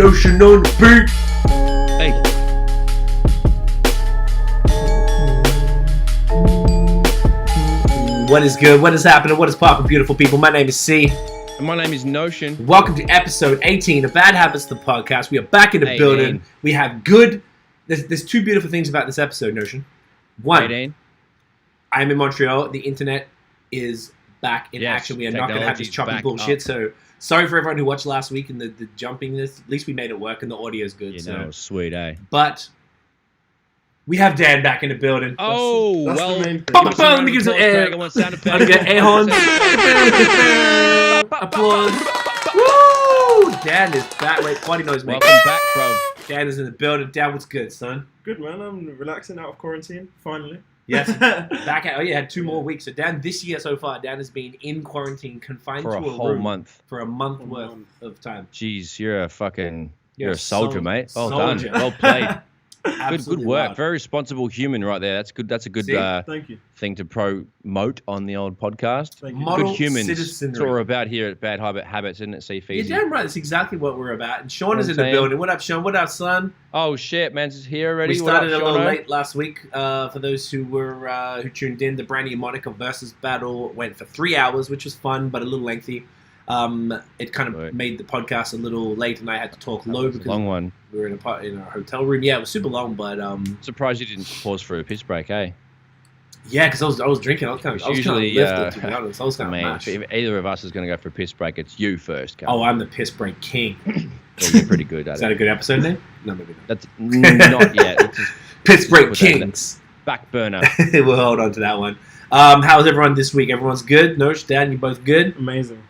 Notion on the beat. Hey. What is good? What is happening? What is poppin', beautiful people? My name is Cee. And my name is Notion. Welcome to episode 18 of Bad Habits, the podcast. We are back in the building. We have good... There's two beautiful things about this episode, Notion. One, I'm in Montreal. The internet is back in action. We are not going to have this choppy bullshit. So sorry for everyone who watched last week and the jumpingness. At least we made it work and the audio is good. You know, sweet, eh? But we have Dan back in the building. Oh, that's well. the main thing. Let me give some air. I'll get air horns. Applause. Woo! Dan is back. Wait, party noise, mate. Welcome back, bro. Dan is in the building. Dan, what's good, son? Good, man. I'm relaxing out of quarantine, finally. Yes. Back at, had 2 more weeks. So Dan, this year so far, Dan has been in quarantine, confined For to a a whole room month. for a month worth of time. Jeez, you're a soldier, soldier, mate. Well soldier. done. Well played. Absolutely Good work. wild. Very responsible human right there. That's good. That's a good Thank you. thing to promote on the old podcast. Thank you. Model Good humans. citizenry. That's what we're about here at Bad Habits, isn't it, Cee? You're damn right. That's exactly what we're about. And Sean is in the building. What up, Sean? What up, son? Oh shit, man's here already. We started what up, a little Seano? late last week. For those who were who tuned in, the Brandy and Monica versus battle went for 3 hours, which was fun but a little lengthy. It kind of made the podcast a little late, and I had to talk low because long one. we were in a hotel room. Yeah, it was super long, but Surprised you didn't pause for a piss break, eh? yeah, because I was drinking. I was kind of Usually, lifted, to be honest. I was kind of mashed. if either of us is going to go for a piss break, it's you first. Khaled. Oh, I'm the piss break king. Yeah, you're pretty good at Is that a good episode name? No, maybe not. That's not yet. It's just Piss break put that in kings. back burner. We'll hold on to that one. How's everyone this week? Everyone's good? Nosh, Dan, you both good? Amazing.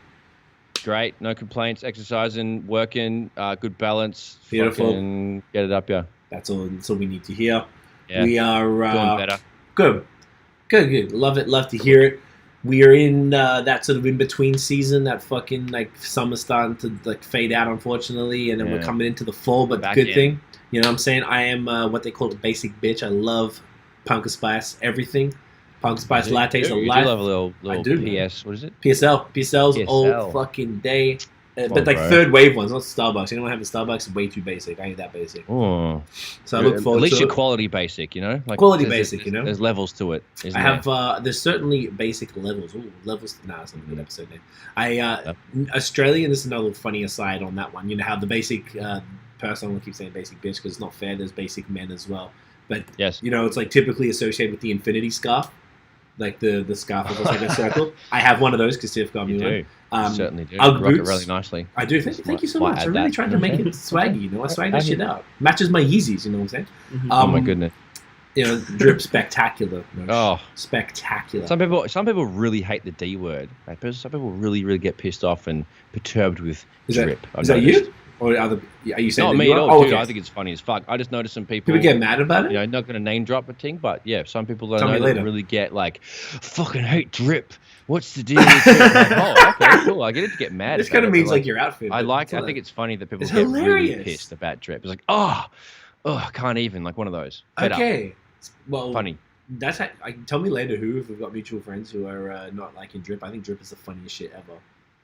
Great, no complaints. Exercising, working, good balance. Beautiful. Fucking get it up, yeah. That's all we need to hear. Yeah. We are Doing better. Good. Love it. Love to hear it. We are in that sort of in between season. That fucking like summer's starting to like fade out, unfortunately, and then we're coming into the fall. But Back the good in. thing, you know, what I'm saying I am what they call a basic bitch. I love pumpkin spice everything. Pumpkin spice lattes You are do life. love a little I do, man. PS. What is it? PSL's all PSL. fucking day. Come But on, like bro. third wave ones, not Starbucks. Anyone having Starbucks is way too basic. I ain't that basic. Oh, So I look forward at least to you're it. quality basic, you know. Like Quality there's- basic, you know? There's levels to it. Isn't I have there? there's certainly basic levels. Ooh, levels. Nah, it's not a good episode name. Australian. This is another funny aside on that one. You know how the basic person. I want to keep saying basic bitch because it's not fair. There's basic men as well. But Yes. you know, it's like typically associated with the infinity scarf, like the scarf that looks like a circle. I have one of those because Tiff got me You one. do. You certainly do. Ugg Rock it boots. really nicely. I do. Thank you so Might much. I add really that. tried to make it swaggy. You know, I swag that shit out. Matches my Yeezys. You know what I'm saying? Mhm. Oh my goodness. You know, drip spectacular. Oh. Spectacular. Some people really hate the D word. Like, some people really get pissed off and perturbed with drip. Is that you? Or are you saying Not that me you at are? all, Oh, dude. okay. I think it's funny as fuck. I just noticed some people. People get mad about it? You know, not going to name drop a thing, but yeah, some people I Tell me know later. that really get like, fucking hate drip. What's the deal with drip? Like, oh, okay, cool. I get it to get mad. This about kind it, of but, means like your outfit. I think it's funny that people It's get hilarious. really pissed about drip. It's like, oh, can't even. Like one of those. Fed up. Okay. Well, Funny. That's tell me later if we've got mutual friends who are not liking drip. I think drip is the funniest shit ever.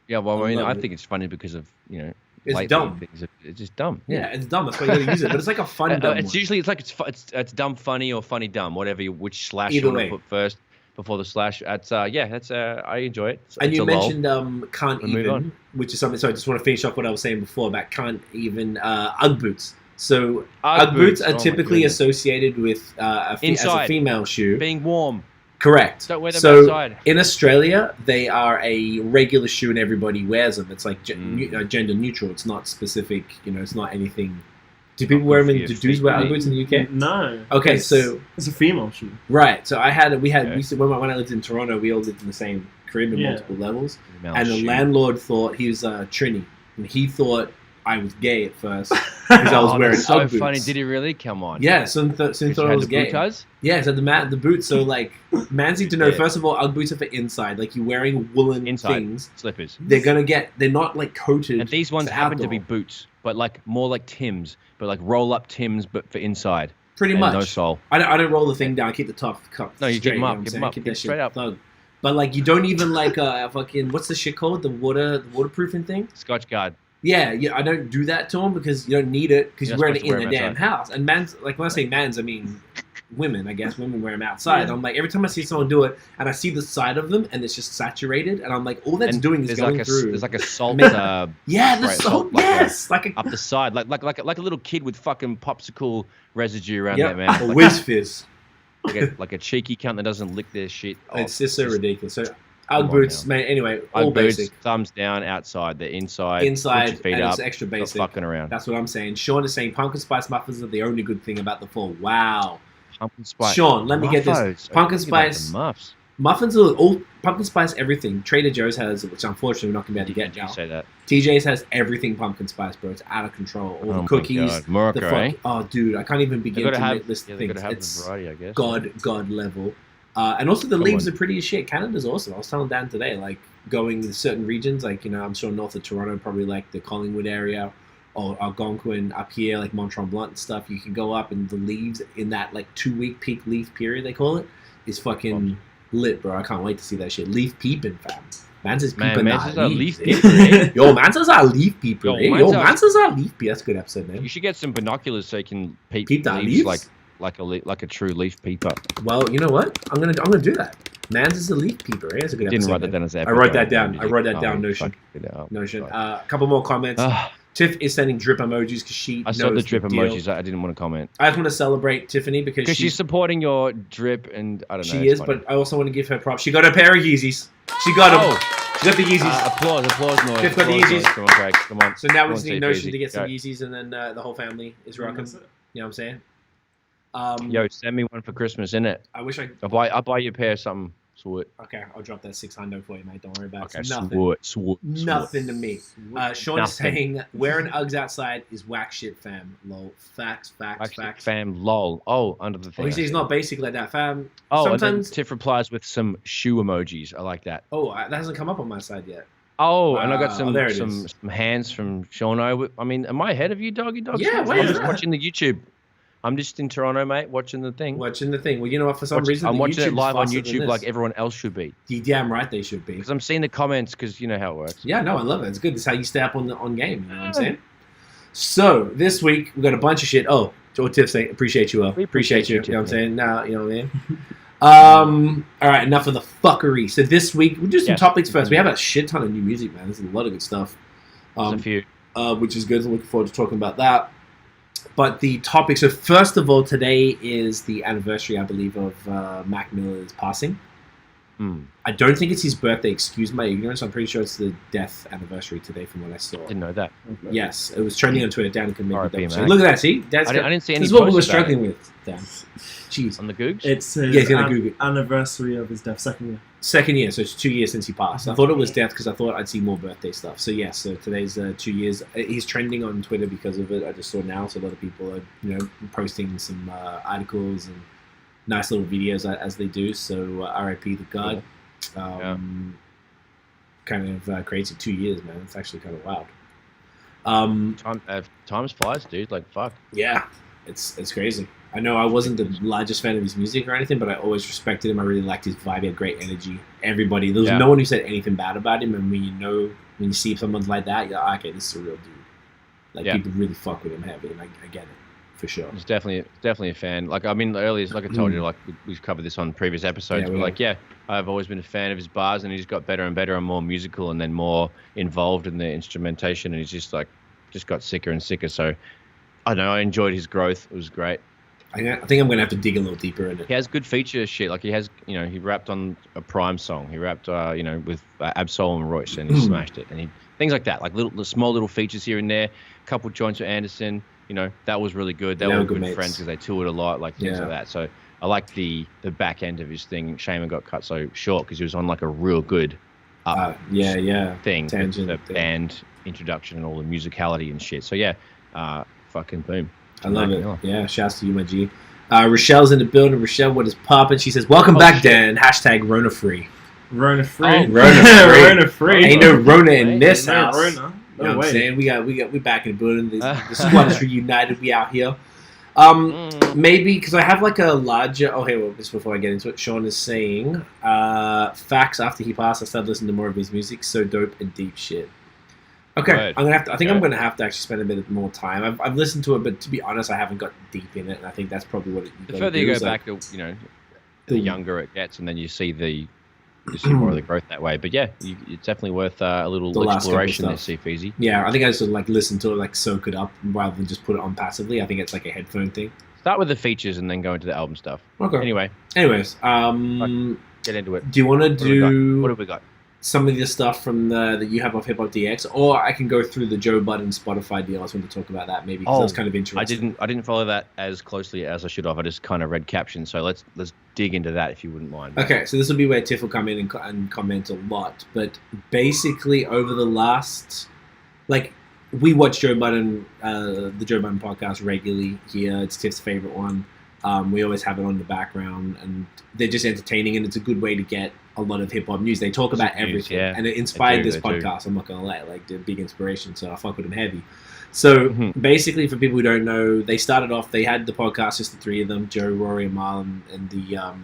Yeah, well, I I mean, love I it. think it's funny because of, you know, It's lately dumb. It's just dumb. Yeah, it's dumb. That's why you gotta use it. But it's like a fun dumb It's one. usually it's dumb funny or funny dumb, whatever which slash Either you want way. to put first before the slash. That's I enjoy it. And It's you a lull. mentioned can't We'll move even, on. which is something. So I just want to finish off what I was saying before about can't even Ugg boots. So Ugg boots Oh are my typically goodness. associated with as a Inside. female shoe. being warm. Correct. Don't wear them so outside. in Australia, they are a regular shoe and everybody wears them. It's like Mm. gender neutral. It's not specific. You know, it's not anything. Do people wear them? Do dudes wear Ugg boots in the UK? No. Okay, it's, so it's a female shoe. right. So we Okay. used to, when I lived in Toronto, we all lived in the same crib in Yeah. multiple levels, Female and the shoe. landlord thought he was Trini, and he thought I was gay at first because I was Oh, wearing that's so Ugg boots. funny. Did he really? Come on. Yeah, soon Did thought you I have was the gay. boot ties? Yeah, so the boots. So like, man's need to know Yeah. first of all, Ugg boots are for inside. Like you're wearing woolen Inside. things. Slippers. They're not like coated. And these ones for happen to outdoor. be boots, but like more like Tims, but like roll up Tims, but for inside. Pretty and much. no sole. I don't roll the thing down. I keep the top cup. No, you straight, keep 'em up, know what I'm keep 'em saying? up, Keep keep that shit straight up. thug. But like, you don't even like fucking what's the shit called? The waterproofing thing. Scotch guard. Yeah, I don't do that to them because you don't need it because you're wearing it in wear the 'em damn outside. house. And men's, like when I say men's, I mean women, I guess. Women wear them outside. I'm like, every time I see someone do it and I see the side of them and it's just saturated and I'm like, all that's And doing is there's going like through. there's like a salt. Yeah, the spray, salt, like yes. Like a up the side, like a little kid with fucking popsicle residue around yeah, their mouth. a Like, whiz fizz. like a cheeky cunt that doesn't lick their shit off. It's just so ridiculous. So Come Ugg on boots, now. man. Anyway, all Ugg boots, basic. thumbs down outside. They're inside. Put Inside, your feet and up. it's extra Not basic. fucking around. That's what I'm saying. Sean is saying pumpkin spice muffins are the only good thing about the fall. Wow. Pumpkin spice. Sean, let me get this. Muffos. Pumpkin I'm thinking about spice. the muffs. Muffins are all pumpkin spice everything. Trader Joe's has, which unfortunately we're not gonna be able to get Did you now. say that? TJ's has everything pumpkin spice, bro. It's out of control. All the cookies, the Morocco, eh? Oh, dude, I can't even They begin gotta to have, list they things. gotta have It's the variety, I guess. God level. And also the Come leaves on. are pretty as shit. Canada's awesome. I was telling Dan today, like going to certain regions, like I'm sure north of Toronto, probably like the Collingwood area, or Algonquin up here, like Mont Tremblant and stuff. You can go up and the leaves in that like 2-week peak leaf period they call it is fucking lit, bro. I can't wait to see that shit. Leaf peeping, fam. Man's is peeping man's is a leaf eh? peeper, eh? Yo, man's is a leaf peeper, Yo, eh? man's Yo, a- man's is a leaf peeper. That's a good episode, man. You should get some binoculars so you can Peep that leaves leaves? like a true leaf peeper. Well, you know what? I'm gonna do that. Man's is a leaf peeper, eh? That's a good Didn't episode. write that man. down as an I wrote that episode. down. I wrote that Oh, down, Notion. fuck it up. Notion. Fuck. A couple more comments. Ah, Tiff is sending drip emojis because she I knows saw the drip deal. emojis. I didn't want to comment. I just want to celebrate Tiffany because She's supporting your drip, and I don't know. she it's is, funny. but I also want to give her props. She got a pair of Yeezys. She got them. Oh, She got the Yeezys. applause noise. Tiff got the applause Yeezys. noise. Come on, Craig. Come on. So now Come we on, just need Steve, Notion easy. to get some Go. Yeezys, and then the whole family is rocking. That's it. You know what I'm saying? Yo, send me one for Christmas, innit? I wish I. I'll buy you a pair of something. Sweet. Okay, I'll drop that 600 for you, mate. Don't worry about Okay, it. It's nothing. sweet. Nothing to me. Sean is Nothing. saying wearing Uggs outside is whack shit, fam. Lol. Facts. Fam, lol. Oh, under the thing. Oh, he says he's not basic like that, fam. Oh, and sometimes. then Tiff replies with some shoe emojis. I like that. Oh, that hasn't come up on my side yet. Oh, and I got Wow, there it some is. hands from Sean. I mean, am I ahead of you, doggy dog? Yeah, I'm where is just that? watching the YouTube. I'm just in Toronto, mate, watching the thing. Watching the thing. Well, you know what? For some reason, I'm the watching it YouTube's live on faster than YouTube this. like everyone else should be. You damn right they should be. Because I'm seeing the comments, because you know how it works. Yeah, no, I love it. It's good. It's how you stay up on game. You know what I'm saying? So this week we got a bunch of shit. Oh, Joe Tiff saying appreciate you. We Appreciate you. appreciate You know what I'm you, saying? Now you know what I mean. All right, enough of the fuckery. So this week we'll do some Yes. topics first. We have a shit ton of new music, man. There's a lot of good stuff. There's a few. Which is good. I'm looking forward to talking about that. But the topic, so first of all, today is the anniversary, I believe, of Mac Miller's passing. I don't think it's his birthday, excuse my ignorance. I'm pretty sure it's the death anniversary today from what I saw. Didn't know that. Yes, it was trending on Twitter. Dan can maybe R.I.P., double check. Mac. Look at that, see? Dad's I didn't see any this is what we were posts about struggling with, Dan. Jeez. On the Googs? It's his Yeah, he's gonna Google it. anniversary of his death, second year. Second year, so it's 2 years since he passed. I thought it was death because I thought I'd see more birthday stuff. So yes, so today's 2 years. He's trending on Twitter because of it. I just saw now, so a lot of people are posting some articles and nice little videos as they do. So R.I.P. The God. Kind of crazy 2 years, man. It's actually kind of wild. Times flies, dude. Like, fuck. Yeah, it's crazy. I know I wasn't the largest fan of his music or anything, but I always respected him. I really liked his vibe. He had great energy. Everybody, there was no one who said anything bad about him. And when you see someone like that, you're like, okay, this is a real dude. Like people really fuck with him heavy, and I get it for sure. He's definitely a fan. Like, I mean, earlier, like I told you, like we've covered this on previous episodes. I've always been a fan of his bars, and he's got better and better and more musical, and then more involved in the instrumentation, and he's just got sicker and sicker. So I don't know. I enjoyed his growth. It was great. I think I'm gonna have to dig a little deeper in it. He has good feature shit. Like he has, he rapped on a Prime song. He rapped, with Absol and Royce, and he smashed it. And things like that, like small little features here and there. A couple joints with Anderson. That was really good. They were good friends because they toured a lot, like things like that. So I like the back end of his thing. Shaman got cut so short because he was on like a real good thing. Tangent the band introduction and all the musicality and shit. So fucking boom. I love it. Yeah, shouts to you, my G. Rochelle's in the building. Rochelle, what is poppin'? She says, welcome back, Dan. # Rona free. Rona free. Oh, Rona free. Rona free. Ain't no Rona in this No house. Rona. You know No what I'm way. saying? We back in the building. The squad is reunited. We out here. Maybe because I have like a larger. Oh, hey, well, just before I get into it, Sean is saying, facts. After he passed, I started listening to more of his music. So dope and deep shit. Okay, Word. I'm gonna have to. I think Okay. I'm gonna have to actually spend a bit more time. I've listened to it, but to be honest, I haven't got deep in it, and I think that's probably what The further you go back, the younger it gets, and then you see more of the growth that way. But yeah, it's definitely worth a little The last couple exploration there, stuff. Easy. Yeah, I think I just like listen to it, like soak it up, rather than just put it on passively. I think it's like a headphone thing. Start with the features and then go into the album stuff. Okay. Anyway, Anyways, get into it. do you want to do What have we got? some of the stuff from that you have off Hip Hop DX, or I can go through the Joe Budden Spotify deal. I just want to talk about that maybe because that's kind of interesting. I didn't follow that as closely as I should have. I just kind of read captions. So let's dig into that if you wouldn't mind. Okay, so this will be where Tiff will come in and comment a lot. But basically, over the last, we watch Joe Budden, the Joe Budden podcast regularly here. It's Tiff's favorite one. We always have it on the background, and they're just entertaining, and it's a good way to get a lot of hip hop news. They talk about everything, and it inspired this podcast. I'm not gonna lie, they're a big inspiration, so I fuck with them heavy. So basically, for people who don't know, they started off. They had the podcast, just the three of them: Joe, Rory, and Marlon, and the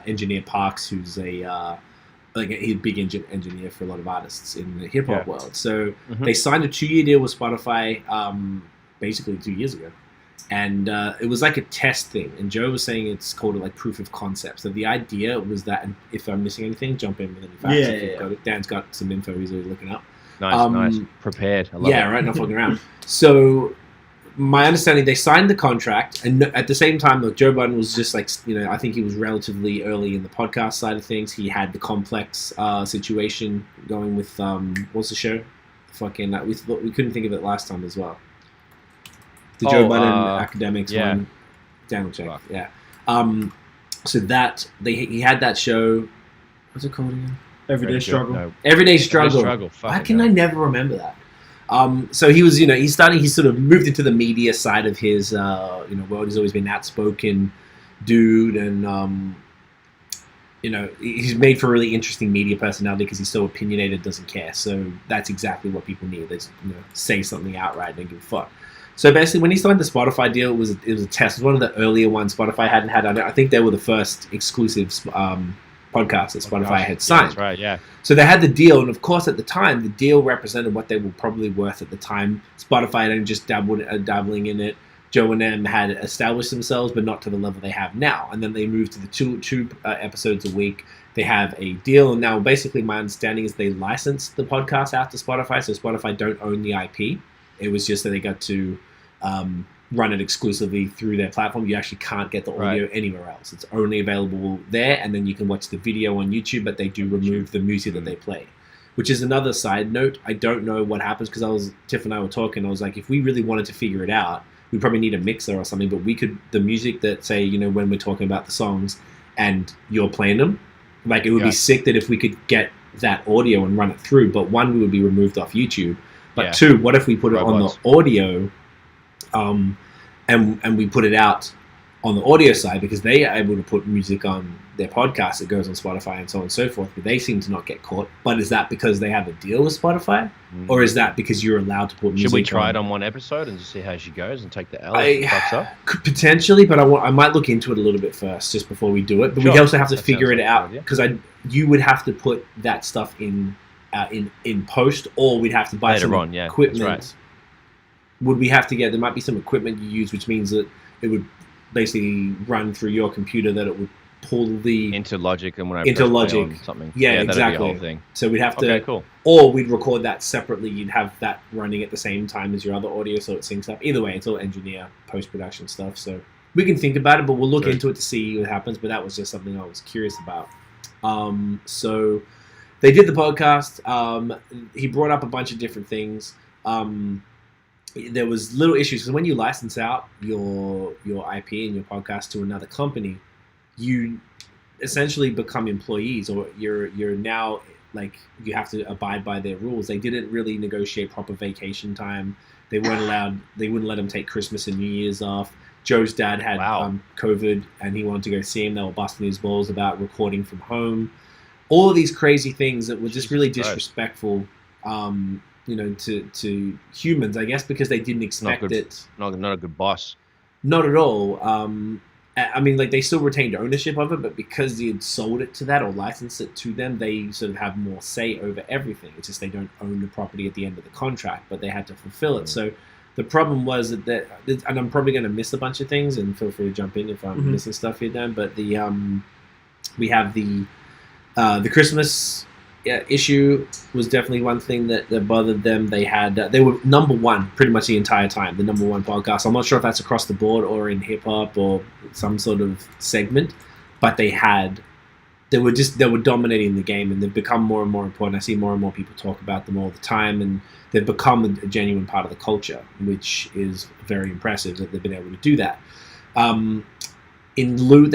engineer Parks, who's he's a big engineer for a lot of artists in the hip hop world. So they signed a 2-year deal with Spotify, basically 2 years ago. And it was like a test thing. And Joe was saying it's called proof of concept. So the idea was that, and if I'm missing anything, jump in with any facts. Yeah. Got it. Dan's got some info he's always looking up. Nice. Prepared. I love it. Right, not fucking around. So my understanding, they signed the contract, and at the same time, look, Joe Budden was just I think he was relatively early in the podcast side of things. He had the complex situation going with, what's the show? Fucking, we couldn't think of it last time as well. The Joe Budden academics one. Dan will check. Fuck. Yeah. So that he had that show. What's it called again? Everyday Struggle. No. Everyday Struggle. Why can I never remember that? So he was, he sort of moved into the media side of his, world. He's always been that outspoken dude, and he's made for a really interesting media personality because he's so opinionated, doesn't care. So that's exactly what people need. They just, say something outright and give a fuck. So basically, when he signed the Spotify deal, it was a test. It was one of the earlier ones Spotify hadn't had. I think they were the first exclusive podcast that Spotify had signed. Yeah, that's right, yeah. So they had the deal, and of course, at the time, the deal represented what they were probably worth at the time. Spotify hadn't just dabbling in it. Joe and them had established themselves, but not to the level they have now. And then they moved to the two episodes a week. They have a deal, and now basically my understanding is they licensed the podcast out to Spotify, so Spotify don't own the IP. It was just that they got to run it exclusively through their platform. You actually can't get the audio anywhere else. It's only available there, and then you can watch the video on YouTube, but they do remove the music that they play, which is another side note. I don't know what happens because Tiff and I were talking. I was like, if we really wanted to figure it out, we probably need a mixer or something, but we could, the music that say, when we're talking about the songs and you're playing them, it would be sick that if we could get that audio and run it through, but one, we would be removed off YouTube. But two, what if we put it on the audio, and we put it out on the audio side because they are able to put music on their podcast that goes on Spotify and so on and so forth, but they seem to not get caught. But is that because they have a deal with Spotify, or is that because you're allowed to put music on? Should we try it on one episode and just see how she goes and take the L if it fucks up? Could potentially, but I might look into it a little bit first just before we do it. But we also have to figure it out because you would have to put that stuff in post, or we'd have to buy some equipment. Right. Would we have to get? There might be some equipment you use, which means that it would basically run through your computer. That it would pull the into Logic, and when I into Logic on something. Yeah, exactly. That'd be a whole thing. So we'd have to. Okay, cool. Or we'd record that separately. You'd have that running at the same time as your other audio, so it syncs up. Either way, it's all engineer post production stuff. So we can think about it, but we'll look into it to see what happens. But that was just something I was curious about. So. They did the podcast. He brought up a bunch of different things. There was little issues because when you license out your IP and your podcast to another company, you essentially become employees, or you're now you have to abide by their rules. They didn't really negotiate proper vacation time. They weren't allowed. They wouldn't let him take Christmas and New Year's off. Joe's dad had COVID and he wanted to go see him. They were busting his balls about recording from home. All of these crazy things that were just really disrespectful, to humans, I guess, because they didn't expect it. Not a good boss. Not at all. I mean, like, they still retained ownership of it, but because they had sold it to that or licensed it to them, they sort of have more say over everything. It's just they don't own the property at the end of the contract, but they had to fulfill it. So the problem was that and I'm probably going to miss a bunch of things, and feel free to jump in if I'm missing stuff here, Dan. But we have the Christmas issue was definitely one thing that bothered them. They had they were number one pretty much the entire time, the number one podcast. I'm not sure if that's across the board or in hip hop or some sort of segment, but they were dominating the game, and they've become more and more important. I see more and more people talk about them all the time, and they've become a genuine part of the culture, which is very impressive that they've been able to do that. In lieu,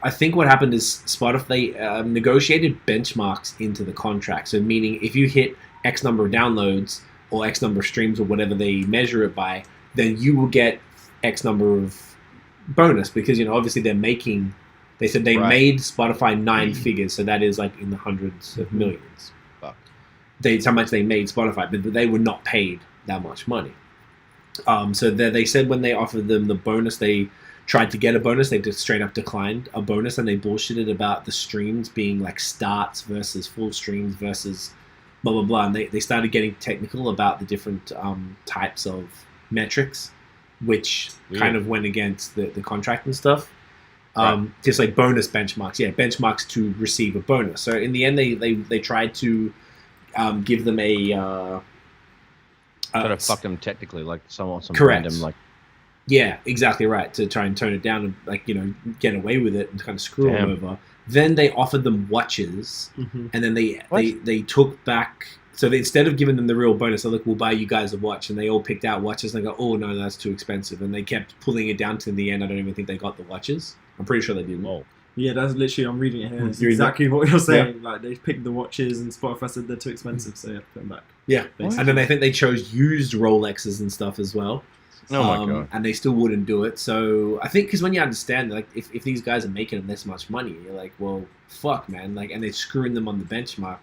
I think what happened is Spotify negotiated benchmarks into the contract. So meaning if you hit X number of downloads or X number of streams or whatever they measure it by, then you will get X number of bonus, because, obviously they said they made Spotify 9 figures. So that is like in the hundreds of millions. Fuck. That's how much they made Spotify, but they were not paid that much money. So they said when they offered them the bonus, they tried to get a bonus, they just straight up declined a bonus, and they bullshitted about the streams being like starts versus full streams versus blah blah blah, and they started getting technical about the different types of metrics, which kind of went against the contract and stuff. Just like bonus benchmarks, benchmarks to receive a bonus. So in the end, they tried to give them a try to fuck them technically, like some correct. Random like. Yeah, exactly right. To try and tone it down and get away with it and kind of screw them over. Then they offered them watches, and then they took back. So instead of giving them the real bonus, they're like, "We'll buy you guys a watch," and they all picked out watches. And they go, "Oh no, that's too expensive," and they kept pulling it down to the end. I don't even think they got the watches. I'm pretty sure they didn't. Oh. Yeah, that's literally, I'm reading it here. It's exactly what you're saying. Yeah. Like, they picked the watches and Spotify said they're too expensive, so you have to put them back. Yeah, basically. And then I think they chose used Rolexes and stuff as well. Oh my God. And they still wouldn't do it. So I think because when you understand, like, if these guys are making them this much money, you're like, well, fuck, man. Like, and they're screwing them on the benchmark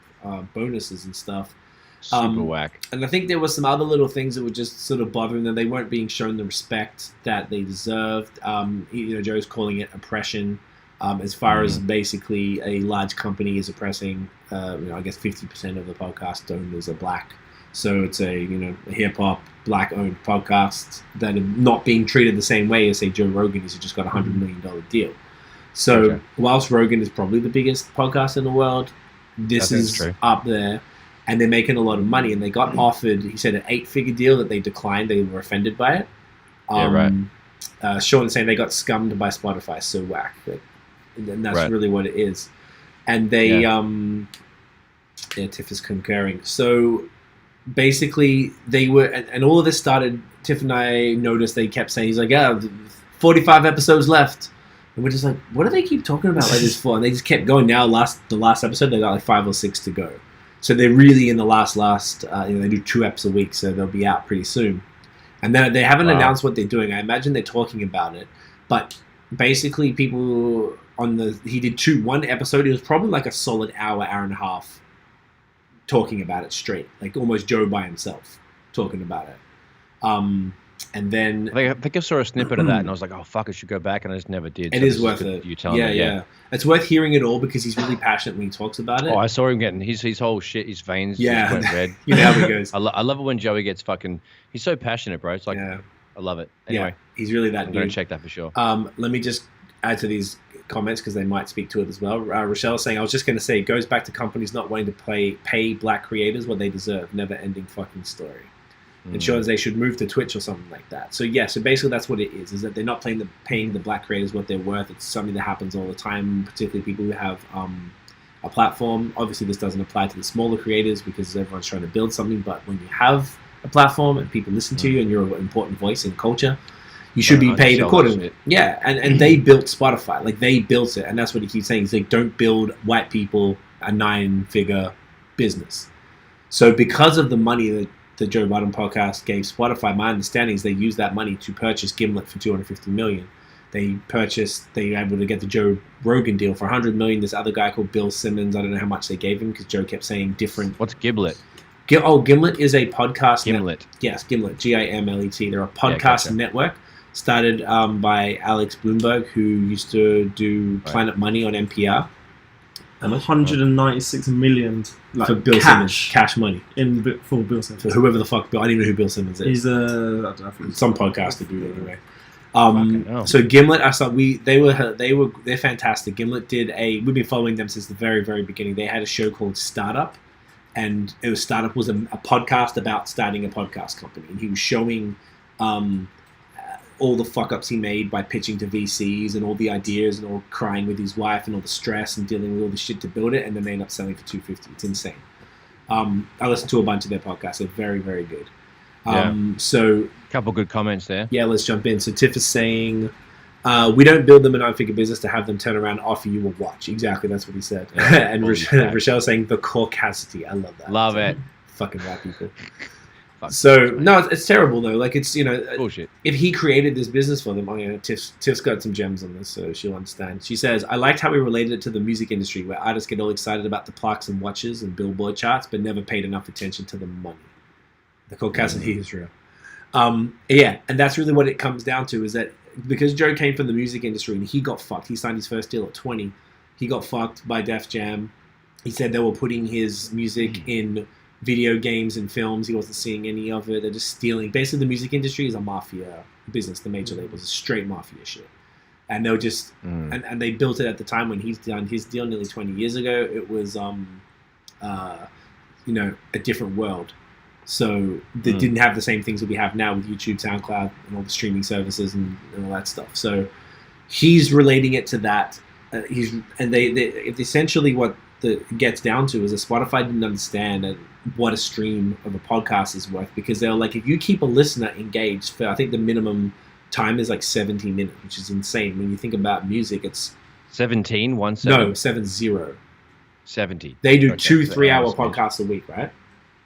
bonuses and stuff. Super whack. And I think there were some other little things that were just sort of bothering them. They weren't being shown the respect that they deserved. Joe's calling it oppression. As far as basically a large company is oppressing, I guess 50% of the podcast owners are black. So it's a hip hop black owned podcast that are not being treated the same way as say Joe Rogan is, who just got $100 million deal. So whilst Rogan is probably the biggest podcast in the world, this is up there, and they're making a lot of money. And they got offered, he said, an 8-figure deal that they declined. They were offended by it. Sean is saying they got scummed by Spotify. So whack. And that's really what it is. And they, Tiff is concurring. So basically, they were, and all of this started. Tiff and I noticed they kept saying, he's like, 45 episodes left. And we're just like, what do they keep talking about like this for? And they just kept going. Now, the last episode, they got like 5 or 6 to go. So they're really in the last. They do 2 eps a week, so they'll be out pretty soon. And then they haven't announced what they're doing. I imagine they're talking about it. But basically, people he did one episode. It was probably like a solid hour and a half talking about it straight, like almost Joe by himself talking about it. And then I think I saw a snippet of that, and I was like, "Oh fuck, I should go back," and I just never did. It is worth it. You telling me, yeah. It's worth hearing it all because he's really passionate when he talks about it. Oh, I saw him getting his whole shit, his veins just went red. You know how he goes. I love it when Joey gets fucking. He's so passionate, bro. It's like I love it. Anyway, he's really that I'm dude. gonna check that for sure. Let me just add to these comments because they might speak to it as well. Rochelle's saying, I was just going to say, it goes back to companies not wanting to pay black creators what they deserve. Never ending fucking story. It shows they should move to Twitch or something like that. So so basically that's what it is that they're not paying the black creators what they're worth. It's something that happens all the time, particularly people who have a platform. Obviously this doesn't apply to the smaller creators because everyone's trying to build something, but when you have a platform and people listen to you and you're an important voice in culture, you should be paid accordingly. Yeah, and they built Spotify. Like, they built it, and that's what he keeps saying. He's like, don't build white people a 9-figure business. So because of the money that the Joe Budden podcast gave Spotify, my understanding is they used that money to purchase Gimlet for $250 million. They were able to get the Joe Rogan deal for $100 million. This other guy called Bill Simmons, I don't know how much they gave him because Joe kept saying different. What's Gimlet? Gimlet is a podcast. Gimlet. Yes, Gimlet, Gimlet. They're a podcast network. started by Alex Bloomberg, who used to do Planet Money on NPR. 196 million for Bill Simmons, cash money for Bill Simmons. For whoever the fuck Bill, I don't even know who Bill Simmons is. He's some podcaster dude anyway. So Gimlet, I saw they're fantastic. Gimlet we've been following them since the very, very beginning. They had a show called Startup, and Startup was a podcast about starting a podcast company, and he was showing all the fuck ups he made by pitching to VCs and all the ideas and all crying with his wife and all the stress and dealing with all the shit to build it, and then they end up selling for $250. It's insane. I listened to a bunch of their podcasts. They're very, very good. So a couple good comments there. Yeah, let's jump in. So Tiff is saying, we don't build them a 9-figure business to have them turn around and offer you a watch. Exactly, that's what he said. And Rochelle saying the caucasity. I love that. Love it. Fucking white people. So no, it's terrible though. Like it's bullshit. If he created this business for them, Tiff's got some gems on this, so she'll understand. She says, "I liked how we related it to the music industry, where artists get all excited about the plaques and watches and Billboard charts, but never paid enough attention to the money. The caucasity is real." Yeah, and that's really what it comes down to. Is that because Joe came from the music industry and he got fucked. He signed his first deal at 20. He got fucked by Def Jam. He said they were putting his music in video games and films. He wasn't seeing any of it. They're just stealing. Basically, the music industry is a mafia business. The major labels is straight mafia shit, and they'll just and they built it at the time when he's done his deal nearly 20 years ago. It was a different world. So they didn't have the same things that we have now with YouTube, SoundCloud, and all the streaming services and all that stuff. So he's relating it to that. It's essentially what gets down to is that Spotify didn't understand what a stream of a podcast is worth, because they're like, if you keep a listener engaged for, I think the minimum time is like 70 minutes, which is insane. When you think about music, it's 70. 70. They do 2-3 hour podcasts a week, right?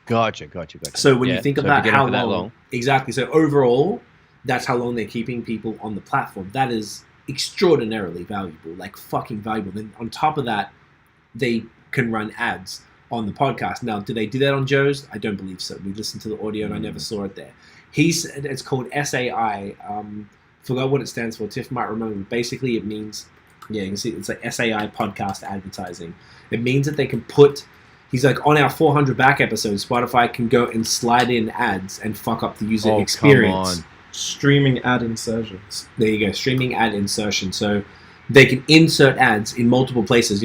Gotcha. So when you think about how long, exactly. So overall, that's how long they're keeping people on the platform. That is extraordinarily valuable, like fucking valuable. Then on top of that, they can run ads on the podcast. Now, do they do that on Joe's? I don't believe so. We listened to the audio and I never saw it there. It's called SAI. Forgot what it stands for. Tiff might remember. Basically, it means, you can see it's like SAI podcast advertising. It means that they can put, he's like, on our 400 back episodes, Spotify can go and slide in ads and fuck up the user experience. Come on. Streaming ad insertions. There you go. Streaming ad insertion. So they can insert ads in multiple places,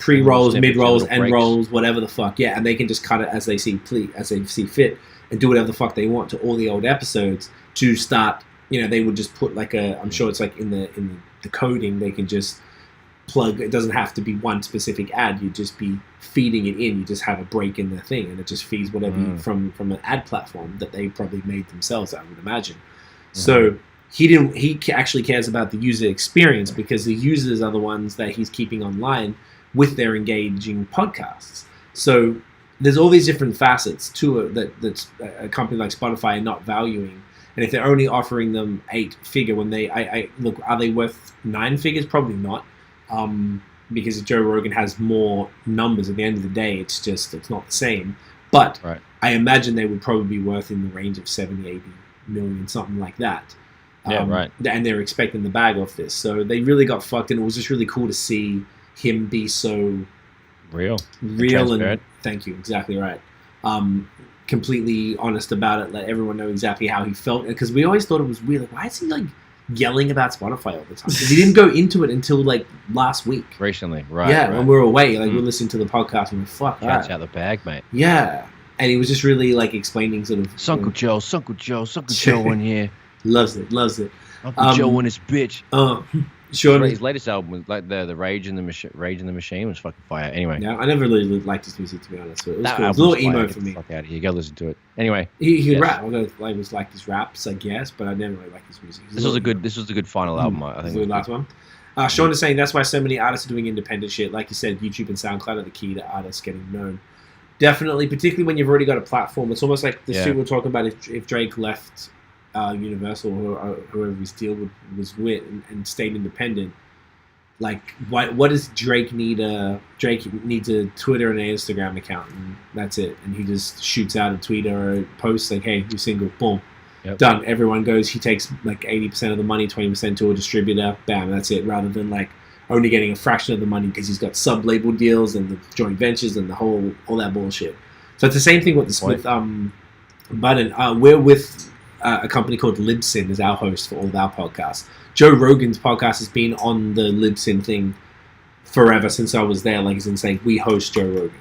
pre-rolls, mid-rolls, end rolls, whatever the fuck. Yeah, and they can just cut it as they see fit and do whatever the fuck they want to all the old episodes to start. They would just put like I'm sure it's like in the coding, they can just plug. It doesn't have to be one specific ad. You'd just be feeding it in. You just have a break in the thing, and it just feeds whatever from an ad platform that they probably made themselves, I would imagine. So he actually cares about the user experience, because the users are the ones that he's keeping online with their engaging podcasts. So there's all these different facets to it that's a company like Spotify are not valuing. And if they're only offering them 8-figure, when I look, are they worth 9 figures? Probably not, because Joe Rogan has more numbers. At the end of the day, it's not the same. But I imagine they would probably be worth in the range of 70, 80 million, something like that. And they're expecting the bag off this. So they really got fucked, and it was just really cool to see him be so real and thank you, exactly right. Completely honest about it, let everyone know exactly how he felt, because we always thought it was weird. Like, why is he like yelling about Spotify all the time? Because he didn't go into it until like last week. Recently, when we were away, like we're listening to the podcast and we're fuck. Catch out the bag, mate. Yeah. And he was just really like explaining sort of Uncle Joe in here. Loves it. Uncle Joe and his bitch. Sure. His latest album was like the Rage in the Machine was fucking fire. Anyway. Yeah, I never really liked his music, to be honest. But it was cool. It was a little emo for me. Fuck out of here. Go listen to it. Anyway. He rap. I was like his raps, I guess, but I never really liked his music. This was a good final album, I think. The last one. Sean is saying that's why so many artists are doing independent shit. Like you said, YouTube and SoundCloud are the key to artists getting known. Definitely, particularly when you've already got a platform. It's almost like the shit we're talking about if Drake left Universal or whoever his deal was with and stayed independent. Like, what does Drake need? Drake needs a Twitter and an Instagram account, and that's it. And he just shoots out a tweet or a post like, "Hey, you're single," boom. Yep. Done. Everyone goes. He takes like 80% of the money, 20% to a distributor. Bam, that's it. Rather than like only getting a fraction of the money because he's got sub-label deals and the joint ventures and all that bullshit. So it's the same thing with Budden. We're with a company called Libsyn as our host for all of our podcasts. Joe Rogan's podcast has been on the Libsyn thing forever since I was there. Like he's saying, we host Joe Rogan.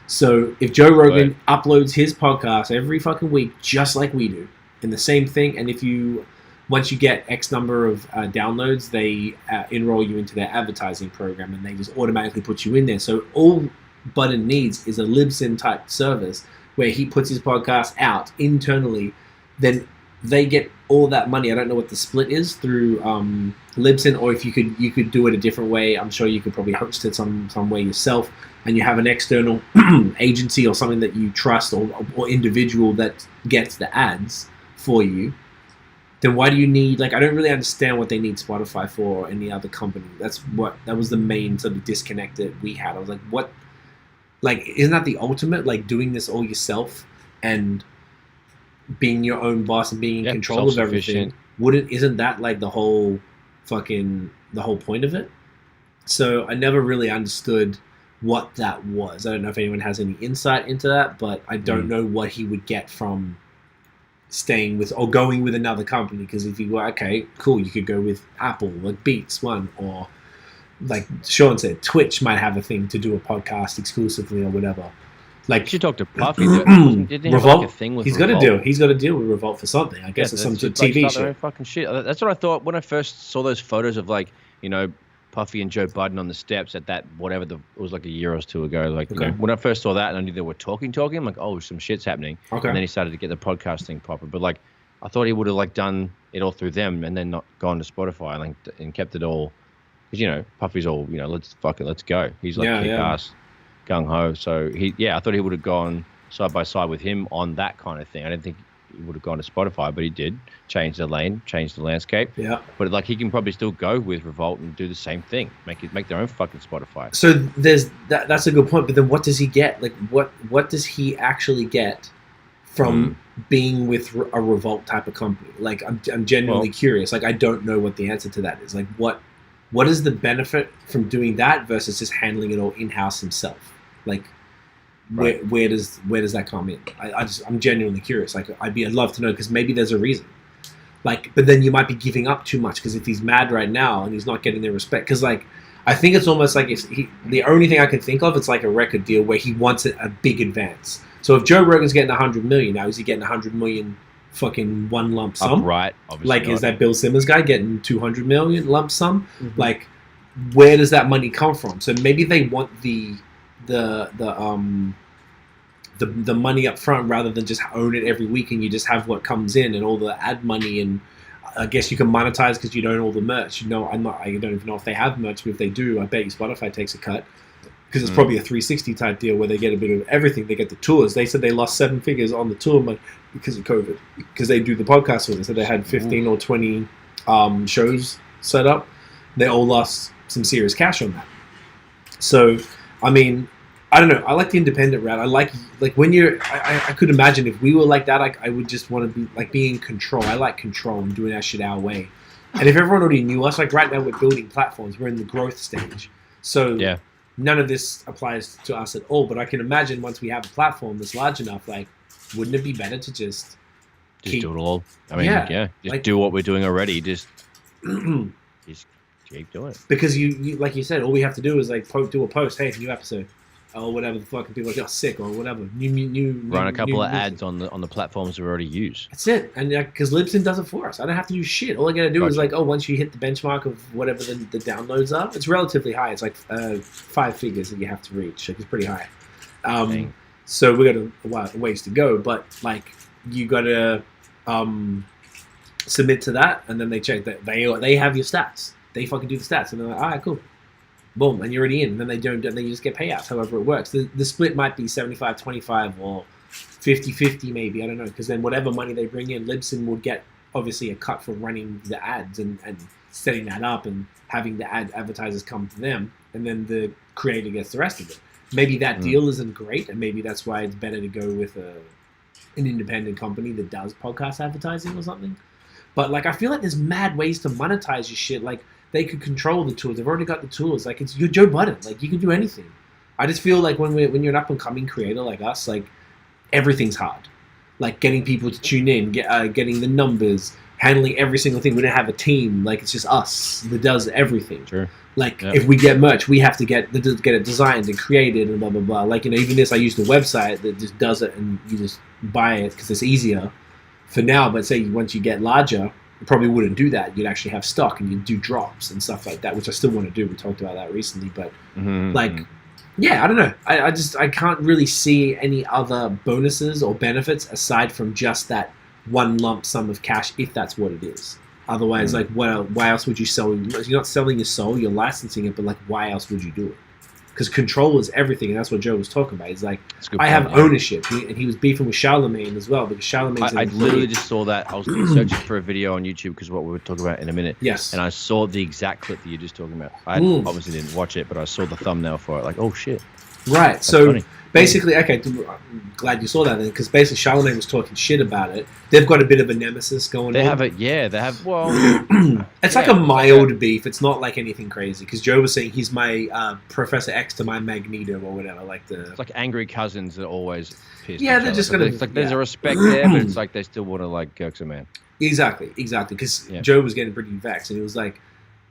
So if Joe Rogan uploads his podcast every fucking week, just like we do, in the same thing, and once you get X number of downloads, they enroll you into their advertising program, and they just automatically put you in there. So all Budden needs is a Libsyn type service where he puts his podcast out internally, then they get all that money. I don't know what the split is through Libsyn, or if you could do it a different way. I'm sure you could probably host it some way yourself, and you have an external agency or something that you trust or individual that gets the ads for you. Then why do you need, like, I don't really understand what they need Spotify for or any other company. That was the main sort of disconnect that we had. I was like, what? Like, isn't that the ultimate? Like, doing this all yourself and being your own boss and being in control of everything. Isn't that like the whole point of it? So I never really understood what that was. I don't know if anyone has any insight into that, but I don't know what he would get from staying with or going with another company. Because if you go, okay, cool, you could go with Apple, like Beats One, or like Sean said, Twitch might have a thing to do a podcast exclusively or whatever. Like, you should talk to Puffy. Didn't he have Revolt. Like a thing with he's Revolt? got to deal with Revolt for something. I guess it's some sort of TV show. Fucking shit. That's what I thought when I first saw those photos of, like, you know, Puffy and Joe Budden on the steps at that it was like a year or two ago. Like, you know, when I first saw that and I knew they were talking, I'm like, oh, some shit's happening. Okay. And then he started to get the podcasting proper. But like, I thought he would have like done it all through them and then not gone to Spotify and kept it all. Because, you know, Puffy's all, you know, let's go. He's like kick-ass, gung-ho. So I thought he would have gone side by side with him on that kind of thing. I didn't think he would have gone to Spotify, but he did change the lane, change the landscape. Yeah. But like, he can probably still go with Revolt and do the same thing, make their own fucking Spotify. So there's that's a good point. But then what does he get? Like, what does he actually get from being with a Revolt type of company? Like, I'm genuinely curious. Like, I don't know what the answer to that is. Like, what is the benefit from doing that versus just handling it all in-house himself? Like, where does that come in? I'm genuinely curious. Like, I'd love to know, because maybe there's a reason. Like, but then you might be giving up too much, because if he's mad right now and he's not getting their respect, because like, I think it's almost like the only thing I can think of, it's like a record deal where he wants a big advance. So if Joe Rogan's getting 100 million now, is he getting 100 million fucking one lump sum? Right. Obviously like, not. Is that Bill Simmons guy getting 200 million lump sum? Mm-hmm. Like, where does that money come from? So maybe they want the money up front rather than just own it every week and you just have what comes in and all the ad money, and I guess you can monetize because you don't own all the merch. You know, I don't even know if they have merch, but if they do, I bet you Spotify takes a cut, because it's probably a 360 type deal where they get a bit of everything. They get the tours. They said they lost 7 figures on the tour because of COVID, because they do the podcast with us. So they had 15 or 20 shows set up. They all lost some serious cash on that. So, I mean, I don't know. I like the independent route. I like when you're. I could imagine if we were like that, I would just want to be in control. I like control and doing that shit our way. And if everyone already knew us, like right now we're building platforms. We're in the growth stage. So none of this applies to us at all. But I can imagine once we have a platform that's large enough, like, wouldn't it be better to just do it all? I mean, just like, do what we're doing already. Just keep doing it. Because you like you said, all we have to do is like do a post. Hey, new episode. Or whatever the fucking people are sick or whatever. Run a couple of ads on the platforms we already use. That's it. And because Libsyn does it for us. I don't have to do shit. All I gotta do is like, once you hit the benchmark of whatever the downloads are, it's relatively high. It's like 5 figures that you have to reach. Like, it's pretty high. So we got a ways to go. But like, you gotta submit to that, and then they check that they have your stats. They fucking do the stats, and they're like, all right, cool. Boom, and you're already in. And then they don't. Then you just get payouts. However it works. The split might be 75-25 or 50-50 maybe. I don't know. Because then whatever money they bring in, Libsyn would get obviously a cut for running the ads and setting that up and having the advertisers come to them, and then the creator gets the rest of it. Maybe that deal isn't great, and maybe that's why it's better to go with an independent company that does podcast advertising or something. But like, I feel like there's mad ways to monetize your shit. Like, they could control the tools. They've already got the tools. Like, you're Joe Budden. Like, you can do anything. I just feel like when you're an up and coming creator like us, like, everything's hard. Like, getting people to tune in, getting the numbers, handling every single thing. We don't have a team. Like, it's just us that does everything. Sure. Like, if we get merch, we have to get it designed and created and blah, blah, blah. Like, even this, I use the website that just does it and you just buy it because it's easier for now. But say once you get larger, you probably wouldn't do that. You'd actually have stock and you'd do drops and stuff like that, which I still want to do. We talked about that recently. But, yeah, I don't know. I can't really see any other bonuses or benefits aside from just that one lump sum of cash, if that's what it is. Otherwise, like, why else would you sell? You're not selling your soul, you're licensing it, but like, why else would you do it? Because control is everything, and that's what Joe was talking about. He's like, I have ownership, and he was beefing with Charlemagne as well, because Charlemagne's I literally just saw that. I was searching for a video on YouTube because what we were talking about in a minute. Yes. And I saw the exact clip that you're just talking about. I obviously didn't watch it, but I saw the thumbnail for it. Like, oh shit. Right. That's so funny. basically, okay, I'm glad you saw that then, because basically Charlemagne was talking shit about it. They've got a bit of a nemesis going on. They have it, yeah. They have, well... it's like a mild beef. It's not like anything crazy, because Joe was saying he's my Professor X to my Magneto or whatever. It's like angry cousins that always piss. Yeah, they're just going to... It's like there's a respect there, but it's like they still want to, like, kirk some man. Exactly, because Joe was getting pretty vexed, and he was like,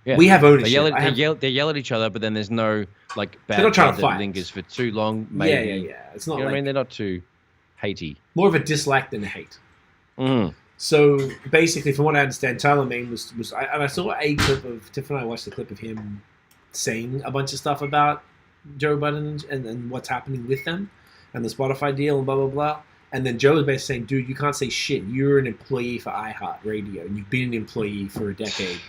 we have They ownership. yell at each other, but then there's no like bad blood that fight. Lingers for too long. Maybe. Yeah. It's not. You know what I mean? They're not too hatey. More of a dislike than a hate. So basically, from what I understand, Charlemagne was I saw a clip of Tiff and I watched a clip of him saying a bunch of stuff about Joe Budden and what's happening with them and the Spotify deal and blah blah blah. And then Joe was basically saying, "Dude, you can't say shit. You're an employee for iHeartRadio, and you've been an employee for a decade."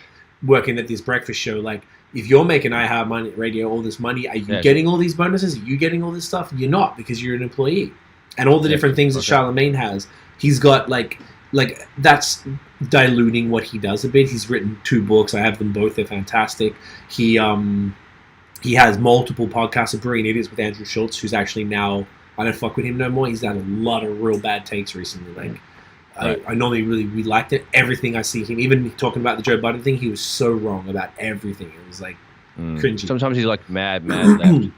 Working at this breakfast show, like, if you're making iHeartRadio all this money, are you getting all these bonuses? Are you getting all this stuff? You're not, because you're an employee. And all the different things that Charlemagne has, he's got like that's diluting what he does a bit. He's written 2 books. I have them both. They're fantastic. He has multiple podcasts of Brilliant Idiots with Andrew Schultz, who's actually now, I don't fuck with him no more. He's had a lot of real bad takes recently. Like, I normally we liked it. Everything I see him, even talking about the Joe Budden thing, he was so wrong about everything. It was like cringy. Sometimes he's like mad left. Oh,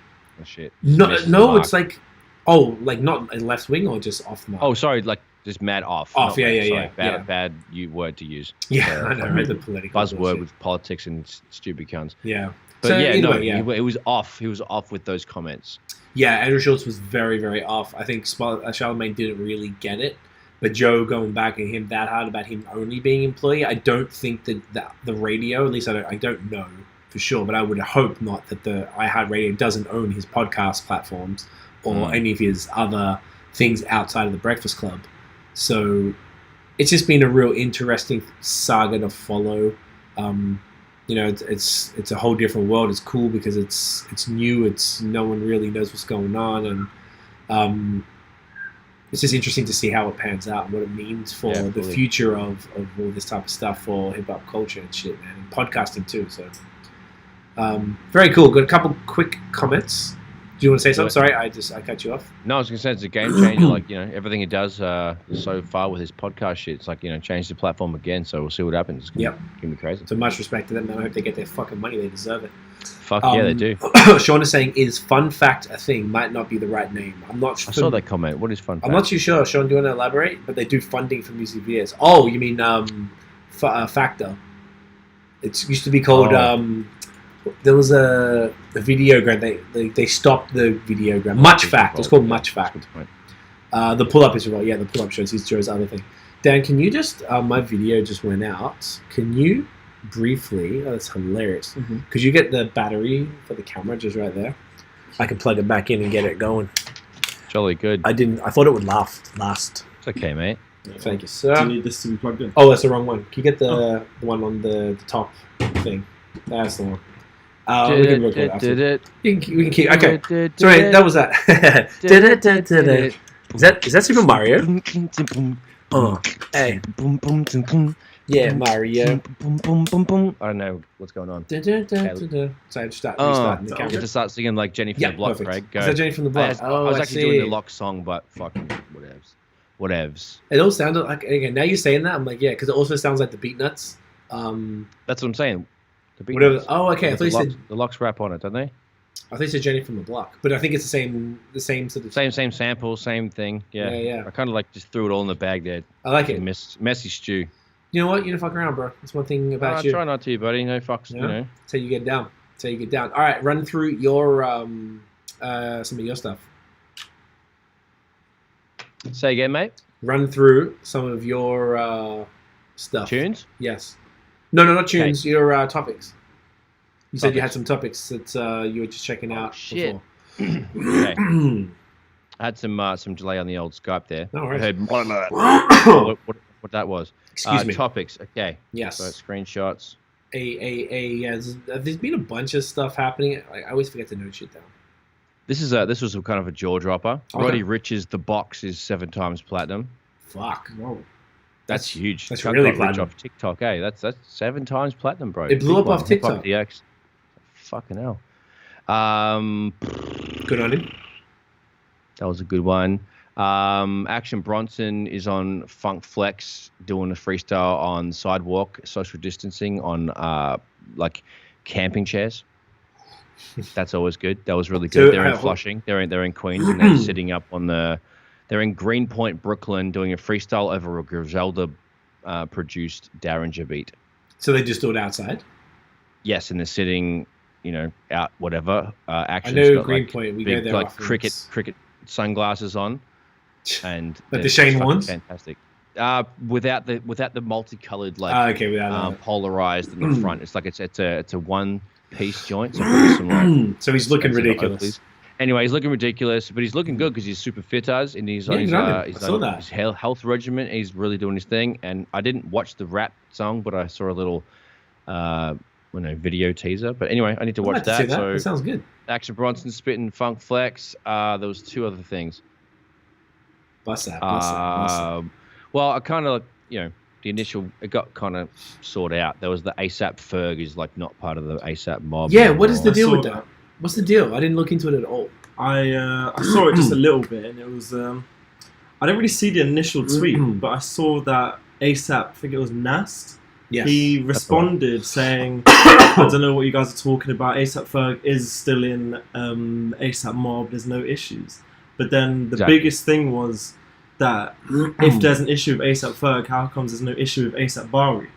shit. No, it's like, like not a left wing or just off the mark. Oh, sorry, like just mad off. Bad word to use. Yeah, I know, right? The political buzzword with politics and stupid cunts. Yeah. But so, it was off. He was off with those comments. Yeah, Andrew Schultz was very, very off. I think Charlemagne didn't really get it. But Joe going back at him that hard about him only being employee, I don't think that the radio, at least I don't know for sure, but I would hope not that the iHeartRadio doesn't own his podcast platforms or any of his other things outside of the Breakfast Club. So it's just been a real interesting saga to follow. It's a whole different world. It's cool because it's new. It's no one really knows what's going on, and it's just interesting to see how it pans out and what it means for the future of all this type of stuff for hip-hop culture and shit, man. And podcasting too, so. Very cool. Got a couple quick comments. Do you want to say something? Sorry, I cut you off. No, I was going to say it's a game changer. Like, everything it does so far with his podcast shit, it's like, changed the platform again, so we'll see what happens. It's going to be crazy. So much respect to them, man. I hope they get their fucking money. They deserve it. Fuck yeah, they do. Sean is saying, is fun fact a thing? Might not be the right name. I'm not sure. I saw that comment. What is fun fact? I'm not too sure. Sean, do you want to elaborate? But they do funding for music videos. Oh, you mean Factor. It used to be called... there was a videogram. They stopped the videogram. Much Fact. It's called Much Fact. The pull-up is right. Yeah, the pull-up shows. He's Joe's other thing. Dan, can you just... my video just went out. Can you... briefly, that's hilarious. Could you get the battery for the camera just right there? I can plug it back in and get it going. Jolly good. I thought it would last. It's okay, mate. Thank you, sir. Do you need this to be plugged in? Oh, that's the wrong one. Can you get the one on the top thing? That's the one. We can record it after. We can keep. Okay. Sorry, that was that. Is that Super Mario? Hey. Yeah, Mario. I don't know what's going on. So I have to start restarting the camera. You have to start singing like Jenny from the Block, perfect. Craig. Go. Is that Jenny from the Block? I was actually doing the Lock song, but fucking whatevs. whatevs. It all sounded like, again, now you're saying that, I'm like, yeah, because it also sounds like the Beat Nuts. That's what I'm saying. The Beat whatever. Nuts. Oh, okay. I thought you said the Locks rap on it, don't they? I think it's Jenny from the Block, but I think it's the same sort of same sample, same thing. Yeah, yeah. I kind of like just threw it all in the bag there. I like it. Messy stew. You know what? You don't fuck around, bro. That's one thing about you. I try not to, buddy. No fucks. Yeah? You know. That's how you get down. That's how you get down. All right, run through your some of your stuff. Say again, mate. Run through some of your stuff. Tunes? Yes. No, not tunes. Okay. Your topics. You said you had some topics that you were just checking out shit. before. Okay. I had some delay on the old Skype there. No worries. I heard what that was. Excuse me. Topics. Okay. Yes. So screenshots. Yeah, there's been a bunch of stuff happening. I always forget to note shit down. This was kind of a jaw dropper. Okay. Roddy Rich's The Box is 7 times platinum. Fuck. Whoa. That's huge. That's really platinum. Off TikTok, that's 7 times platinum, bro. It blew up off TikTok. DX. Fucking hell. Good on him. That was a good one. Action Bronson is on Funk Flex doing a freestyle on Sidewalk, social distancing on like camping chairs. That's always good. That was really good. They're in Flushing. They're in Queens, and they're sitting up on they're in Greenpoint, Brooklyn, doing a freestyle over a Griselda produced Derringer beat. So they just do it outside? Yes, and they're sitting, out whatever. Action's I know got Greenpoint. We big, go there like often. cricket sunglasses on, and but the Shane ones, fantastic. Without the multicolored, like polarized in the front. It's like it's a one piece joint. So he's looking ridiculous. Anyway, he's looking ridiculous, but he's looking good because he's super fit as, and he's on his health regimen. He's really doing his thing. And I didn't watch the rap song, but I saw a little video teaser. But anyway, I need to watch that. So that sounds good. Action Bronson spitting Funk Flex. There was 2 other things. Bust that. Well, I kind of, the initial, it got kind of sorted out. There was the ASAP Ferg is like not part of the ASAP mob. Yeah, what is the deal with that? What's the deal? I didn't look into it at all. I saw it just a little bit, and it was I didn't really see the initial tweet, but I saw that ASAP, I think it was Nast. Yes, he responded saying, I don't know what you guys are talking about. ASAP Ferg is still in ASAP Mob. There's no issues. But then the biggest thing was that if there's an issue with ASAP Ferg, how comes there's no issue with ASAP Bari?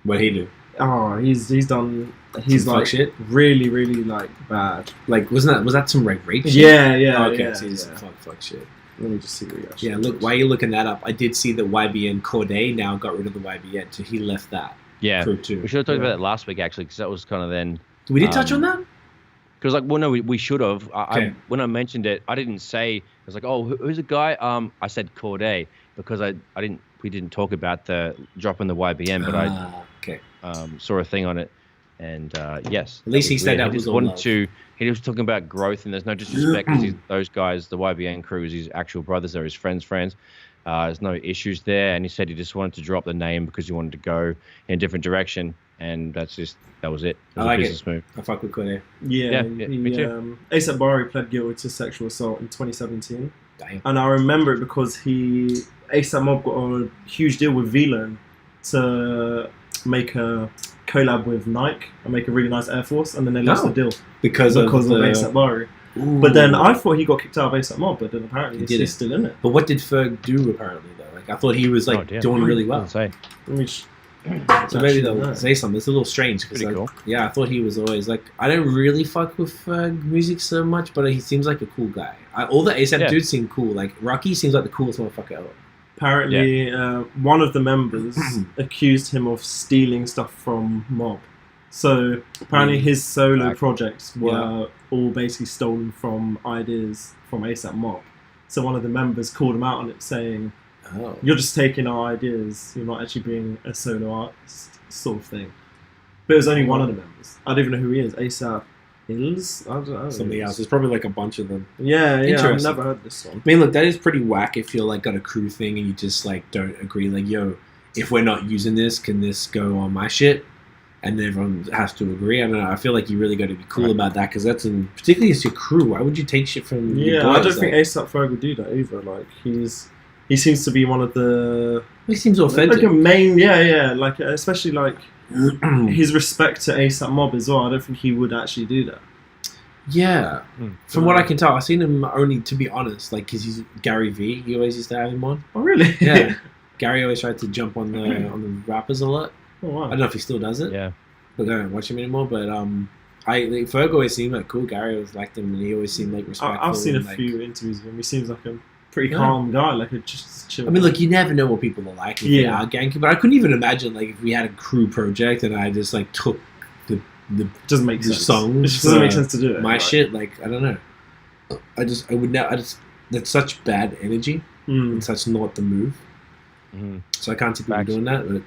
What'd he do? Oh, he's done. He's some like shit? really, really like bad. Like was that some rape shit? Yeah. Okay, yeah, so he's fuck shit. Let me just see what he actually look, does. while you're looking that up, I did see that YBN Corday now got rid of the YBN, so he left that. Yeah, crew too. We should have talked about that last week actually, because that was kind of then. We did touch on that. Because we should have. When I mentioned it, I didn't say. I was like, oh, who's the guy? I said Corday because we didn't talk about the dropping the YBN, but I saw a thing on it, and yes. At least he said that was all love. He was talking about growth, and there's no disrespect because those guys, the YBN crew, is his actual brothers. They're his friends. There's no issues there, and he said he just wanted to drop the name because he wanted to go in a different direction, and that was it. It was I like a business it. move. I fuck with Corday. Yeah, me too. ASAP Bari pled guilty to sexual assault in 2017. Damn. And I remember it because ASAP Mob got a huge deal with VLON to make a collab with Nike and make a really nice Air Force, and then they lost the deal because of ASAP Bari. Ooh. But then I thought he got kicked out of ASAP Mob, but then apparently he's still in it. But what did Ferg do apparently though? Like I thought he was doing really well. Say. So maybe they'll say something. It's a little strange because cool. I thought he was always like I don't really fuck with Ferg music so much, but he seems like a cool guy. All the ASAP dudes seem cool. Like Rocky seems like the coolest motherfucker ever. Apparently, one of the members accused him of stealing stuff from Mob. So apparently his solo projects were all basically stolen from ideas from ASAP Mob. So one of the members called him out on it saying, you're just taking our ideas, you're not actually being a solo artist, sort of thing. But it was only one of the members. I don't even know who he is. ASAP Ills? I don't know. Something else. There's probably like a bunch of them. Yeah, I've never heard this one. I mean, look, that is pretty whack if you're like got a crew thing and you just like don't agree. Like, yo, if we're not using this, can this go on my shit? And then everyone has to agree. I don't know. I feel like you really got to be cool about that because particularly it's your crew. Why would you take shit from your boys? I don't think ASAP Ferg would do that either. Like, he seems to be one of the. He seems authentic. Like a main, like especially like his respect to ASAP Mob as well. I don't think he would actually do that. Yeah, from what I can tell, I've seen him only, to be honest, like because he's Gary V. He always used to have him on. Oh really? Yeah, Gary always tried to jump on the rappers a lot. Oh wow. I don't know if he still does it. Yeah, but I don't watch him anymore. But Ferg always seemed like cool. Gary always liked him, and he always seemed like respectful. I've seen a like, few interviews with him. He seems like a pretty calm guy, like a just chill. I mean, look, you never know what people are like if they are ganky, but I couldn't even imagine like if we had a crew project and I just like took the doesn't make sense. Songs. It just doesn't make sense to do it. My shit, like I don't know. That's such bad energy. And such not the move. So I can't see people doing that. But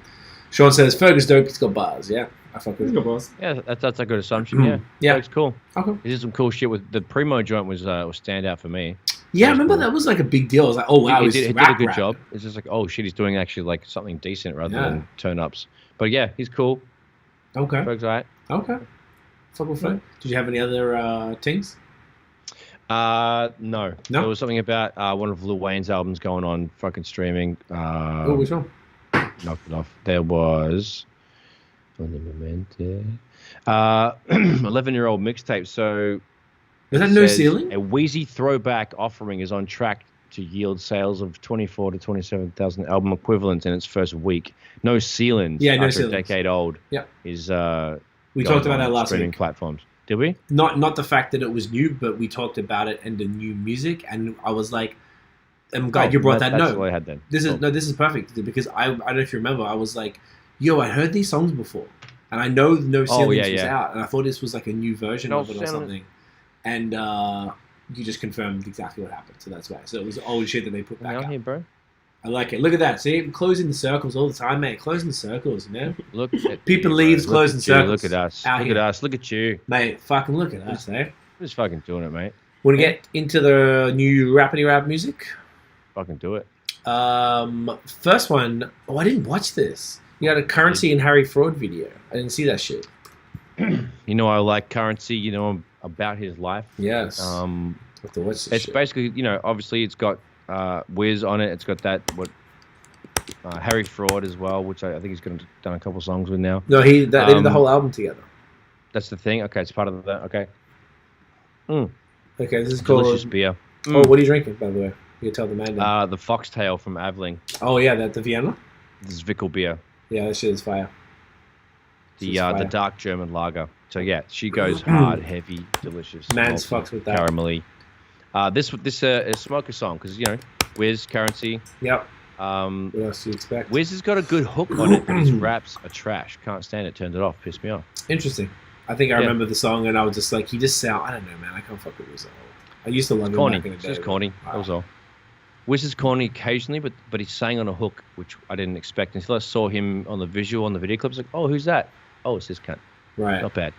Sean says Fergus dope. He's got bars. Yeah, I fuck with him. He's got bars. Yeah, that's a good assumption. Yeah, Ferg's cool. Okay. He did some cool shit with the Primo joint was standout for me. Yeah, I remember that was like a big deal. I was like, oh wow, he did a good job. It's just like, oh shit, he's doing actually like something decent rather than turn ups. But yeah, he's cool. Okay. Ferg's alright. Okay. Fuck with Ferg. Did you have any other things? No. There was something about one of Lil Wayne's albums going on fucking streaming. Which one? Knocked it off. There was 11-year-old mixtape. So was that No Ceiling? A Wheezy throwback offering is on track to yield sales of 24 to 27,000 album equivalents in its first week. No Ceilings, after a decade old, is we talked about that last streaming week. Platforms. Did we? Not the fact that it was new, but we talked about it and the new music, and I was like, I'm glad you brought that note. That's all I had then. This is perfect because I don't know if you remember, I was like, yo, I heard these songs before, and I know No Ceilings was out, and I thought this was like a new version of it or something, and you just confirmed exactly what happened, so that's why. So it was old shit that they put back out. Here, bro. I like it. Look at that. See, I'm closing the circles all the time, mate. Closing the circles, man. Look at people leaves, closing circles. Look at us. Look at us. Look at you, mate. Fucking look at us, eh? We're just fucking doing it, mate. Want to get into the new rappity rap music? Fucking do it. First one. Oh, I didn't watch this. You had a Currency and Harry Fraud video. I didn't see that shit. You know, I like Currency. You know about his life. Yes. I have to watch this it's shit. Basically, you know, obviously it's got Wiz on it. It's got that Harry Fraud as well, which I think he's done a couple songs with now. No, they did the whole album together. That's the thing. Okay, it's part of that. Okay. Okay, this is delicious called beer. Oh, what are you drinking, by the way? You tell the man. The Foxtail from Aveling. Oh yeah, the Vienna. This is Vickel beer. Yeah, that shit is fire. The dark German lager. So yeah, she goes hard, heavy, delicious. Man's fucks with that. Caramelly. This is a smoker song because you know Wiz, Currency. Yep. What else do you expect? Wiz has got a good hook on it, but his raps are trash. Can't stand it. Turned it off. Pissed me off. Interesting. I think I remember the song, and I was just like, he just sound. I don't know, man. I can't fuck with Wiz at all. I used to love him back in the day. It's just corny. That was all. Wiz is corny occasionally, but he's sang on a hook, which I didn't expect until I saw him on the visual on the video clips. Like, oh, who's that? Oh, it's this cunt. Right. Not bad.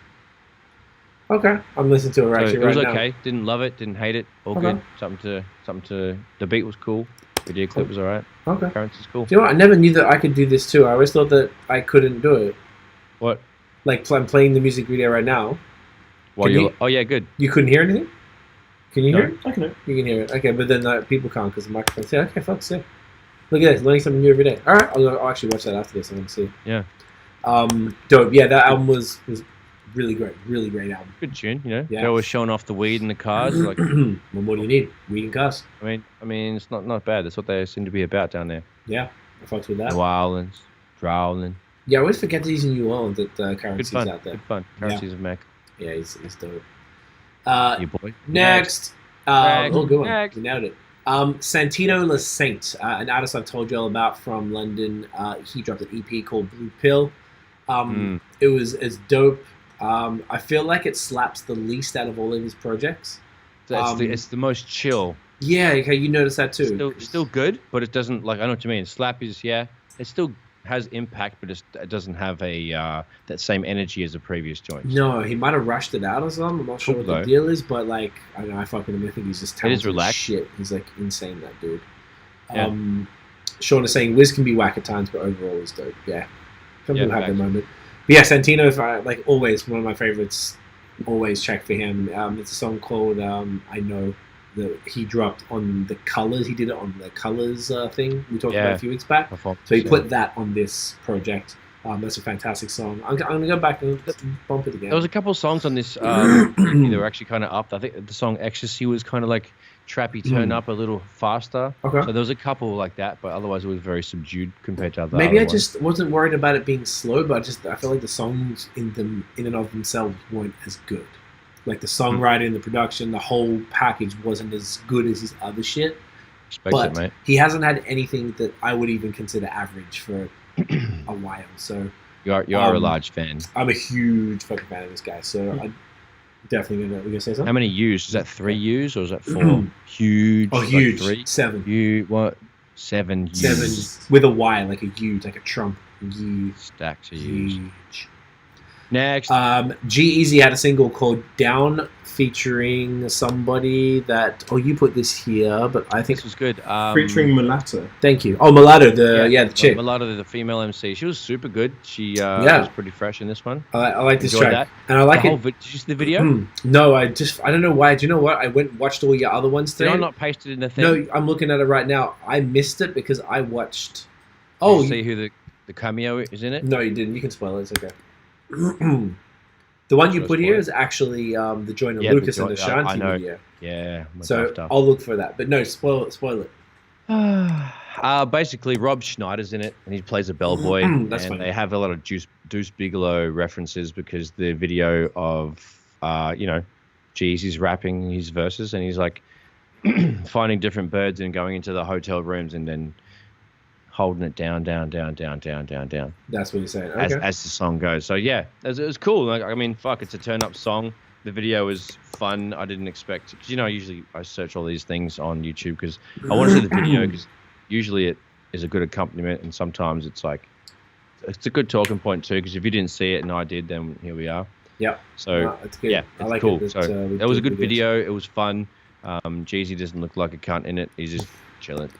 Okay, I'm listening to it actually right now. It was okay. Didn't love it. Didn't hate it. All good. Something to. The beat was cool. Video clip was alright. Okay. Currency's cool. You know what? I never knew that I could do this too. I always thought that I couldn't do it. What? Like I'm playing the music video right now. Oh yeah, good. You couldn't hear anything? Can you hear it? I can hear it. You can hear it. Okay, but then people can't because the microphone. Say, okay, fuck, sick. Look at this, learning something new every day. All right, I'll actually watch that after this. I want to see. Yeah. Dope. Yeah, that album was really great. Really great album. Good tune, you know. Yeah. Joe was showing off the weed in the cars. Like, well, what do you need? Weed and cars. I mean, it's not bad. That's what they seem to be about down there. Yeah, I fucked with that. New Orleans, Drowling. Yeah, I always forget that he's in New Orleans. That Currency's out there. Good fun. Currency's a Mac. Yeah, he's dope. You boy. Next. Oh, good one. Next. You nailed it. Santino Le Saint, an artist I've told you all about from London. He dropped an EP called Blue Pill. It's dope. I feel like it slaps the least out of all of his projects. It's the most chill. Yeah, okay, you noticed that too. Still good, but it doesn't I know what you mean. Slap is it still has impact, but it doesn't have that same energy as the previous joints. No, he might have rushed it out or something. I'm not sure what the deal is, but like I don't know, I fucking him. I think he's just talented. It is relaxed. Shit, he's like insane, that dude. Yeah. Sean is saying Wiz can be whack at times, but overall he's dope. Yeah, some people have their moment. But yeah, Santino, like always, one of my favorites. Always check for him. It's a song called "I Know." he dropped on the Colors. He did it on the Colors thing we talked about a few weeks back. So he put that on this project. That's a fantastic song. I'm going to go back and bump it again. There was a couple of songs on this that were actually kind of up. I think the song Ecstasy was kind of like trappy turn up a little faster. Okay. So there was a couple like that, but otherwise it was very subdued compared to other Maybe I just wasn't worried about it being slow, but I feel like the songs in and of themselves weren't as good. Like the songwriting, the production, the whole package wasn't as good as his other shit. But mate. He hasn't had anything that I would even consider average for a while. So you are a large fan. I'm a huge fucking fan of this guy. So I definitely gonna say something. How many U's? Is that 3 U's or is that 4? Huge. Oh, huge. Like 3? 7. What? 7 U's. 7 with a Y, like a huge, like a Trump. Huge. Stacks of U's. Huge. Next. G-Eazy had a single called Down featuring somebody that... Oh, you put this here, but I think... This was good. Featuring Mulatto. Thank you. Oh, Mulatto, the chick. Mulatto, the female MC. She was super good. She was pretty fresh in this one. I like this track. That. And I like it. Did you see the video? No, I don't know why. Do you know what? I went and watched all your other ones today. Did I not paste it in the thing? No, I'm looking at it right now. I missed it because I watched... Did you see who the cameo is in it? No, you didn't. You can spoil it. It's okay. The one you put here is actually the joint of Lucas and the Shanti video. Yeah. So I'll look for that. But no, spoil it. Basically, Rob Schneider's in it, and he plays a bellboy. And funny. They have a lot of Deuce Bigelow references because the video of, G-Eazy's rapping his verses, and he's like finding different birds and going into the hotel rooms and then holding it down. That's what you're saying. Okay. As the song goes. So yeah, it was cool. Like, I mean, fuck, it's a turn-up song. The video was fun. I didn't expect, because usually I search all these things on YouTube because I want to see the video, because usually it is a good accompaniment, and sometimes it's like it's a good talking point too. Because if you didn't see it and I did, then here we are. Yeah. So it's good. Yeah, it's like cool. It. So it was a good video. It was fun. G-Eazy doesn't look like a cunt in it. He's just chilling.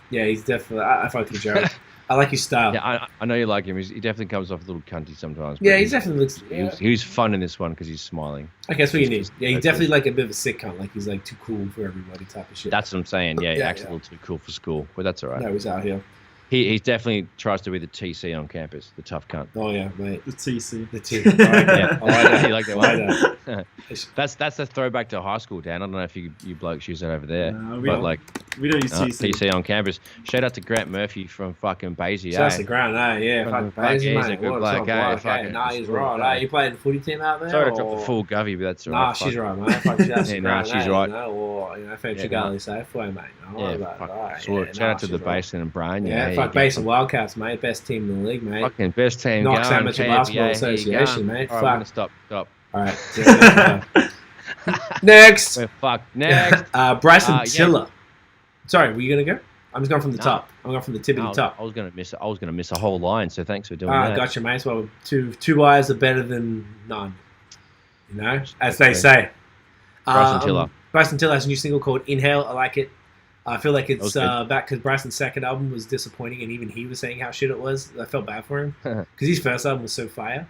Yeah, he's definitely. I fuck with Joe. I like his style. Yeah, I know you like him. He definitely comes off a little cunty sometimes. Yeah, he definitely looks. Yeah. He was fun in this one because he's smiling. I guess what you need. Yeah, he's definitely like a bit of a sick cunt. Like he's like too cool for everybody type of shit. That's what I'm saying. Yeah, he acts a little too cool for school, but that's all right. No, he's out here. He definitely tries to be the TC on campus, the tough cunt. Oh yeah, mate. The TC. The T. Yeah. I like that. You like that one? That's a throwback to high school, Dan. I don't know if you blokes use that over there, we don't use TC. TC on campus. Shout out to Grant Murphy from fucking Basie. Shout out to Grant, yeah, fucking Basie, mate. He's a good bloke, Nah, he's right. You playing the footy team out there? Sorry to drop the full govy, but that's all right. Nah, she's right, mate. She's right. Fancy Gully Safeway, mate. Shout out to the Basin and Brian. Yeah, fuck Basin Wildcats, mate. Best team in the league, mate. Fucking best team. Knox Amateur Basketball Association, mate. All right, stop. All right. Next. We're fucked. Next. Bryson Killah. Sorry, were you gonna go? I'm just going from the top. I'm going from the tip of the top. I was gonna miss a whole line. So thanks for doing that. Gotcha, mate. Well, two eyes are better than none. You know, as they say. Bryson Killah. Bryson Killah has a new single called "Inhale." I like it. I feel like it's back because Bryson's second album was disappointing, and even he was saying how shit it was. I felt bad for him because his first album was so fire,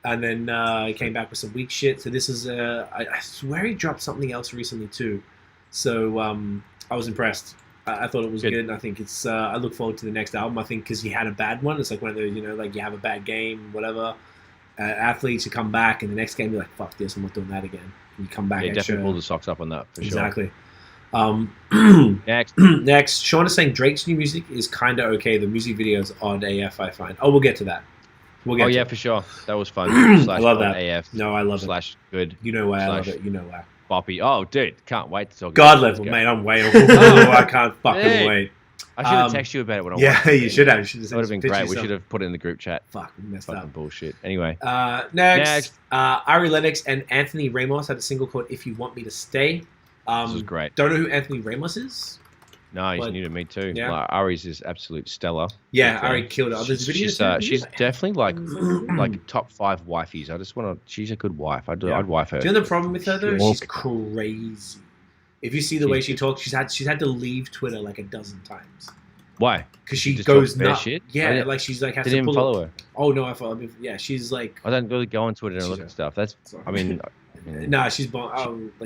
and then he came back with some weak shit. So this is I swear he dropped something else recently too. So I was impressed. I thought it was good. And I think it's. I look forward to the next album. I think because he had a bad one. It's like one of those, like you have a bad game, whatever. Athletes, you come back, and the next game you're like, "Fuck this! I'm not doing that again." And you come back. Yeah, definitely pull the socks up on that for exactly. sure. Next, Sean is saying Drake's new music is kind of okay. The music video is odd AF, I find. Oh, we'll get to that. For sure. That was fun. I love that. AF. No, I love it. Good. You know why I love it. You know why. Boppy. Oh, dude. Can't wait to talk God level, mate. I'm way over. I can't fucking wait. I should have texted you about it when I watched it. Yeah, you should have. It would have been great. We should have put it in the group chat. Fuck, we messed fucking up. Bullshit. Anyway. Next. Ari Lennox and Anthony Ramos had a single called If You Want Me to Stay. This is great. Don't know who Anthony Ramos is? No, he's new to me too. Yeah. Ari's is absolute stellar. Yeah, Ari killed it. She's definitely like top 5 wifeys. I just want to. She's a good wife. I'd wife her. Do you know the problem with her though? She's crazy. If you see the way she talks, she's had to leave Twitter like a dozen times. Why? Because she goes nuts. Shit? Yeah, like she's like has to pull follow her. Oh no, I follow. Yeah, she's like. I don't really go on Twitter and look at stuff. That's. I mean, Nah, she's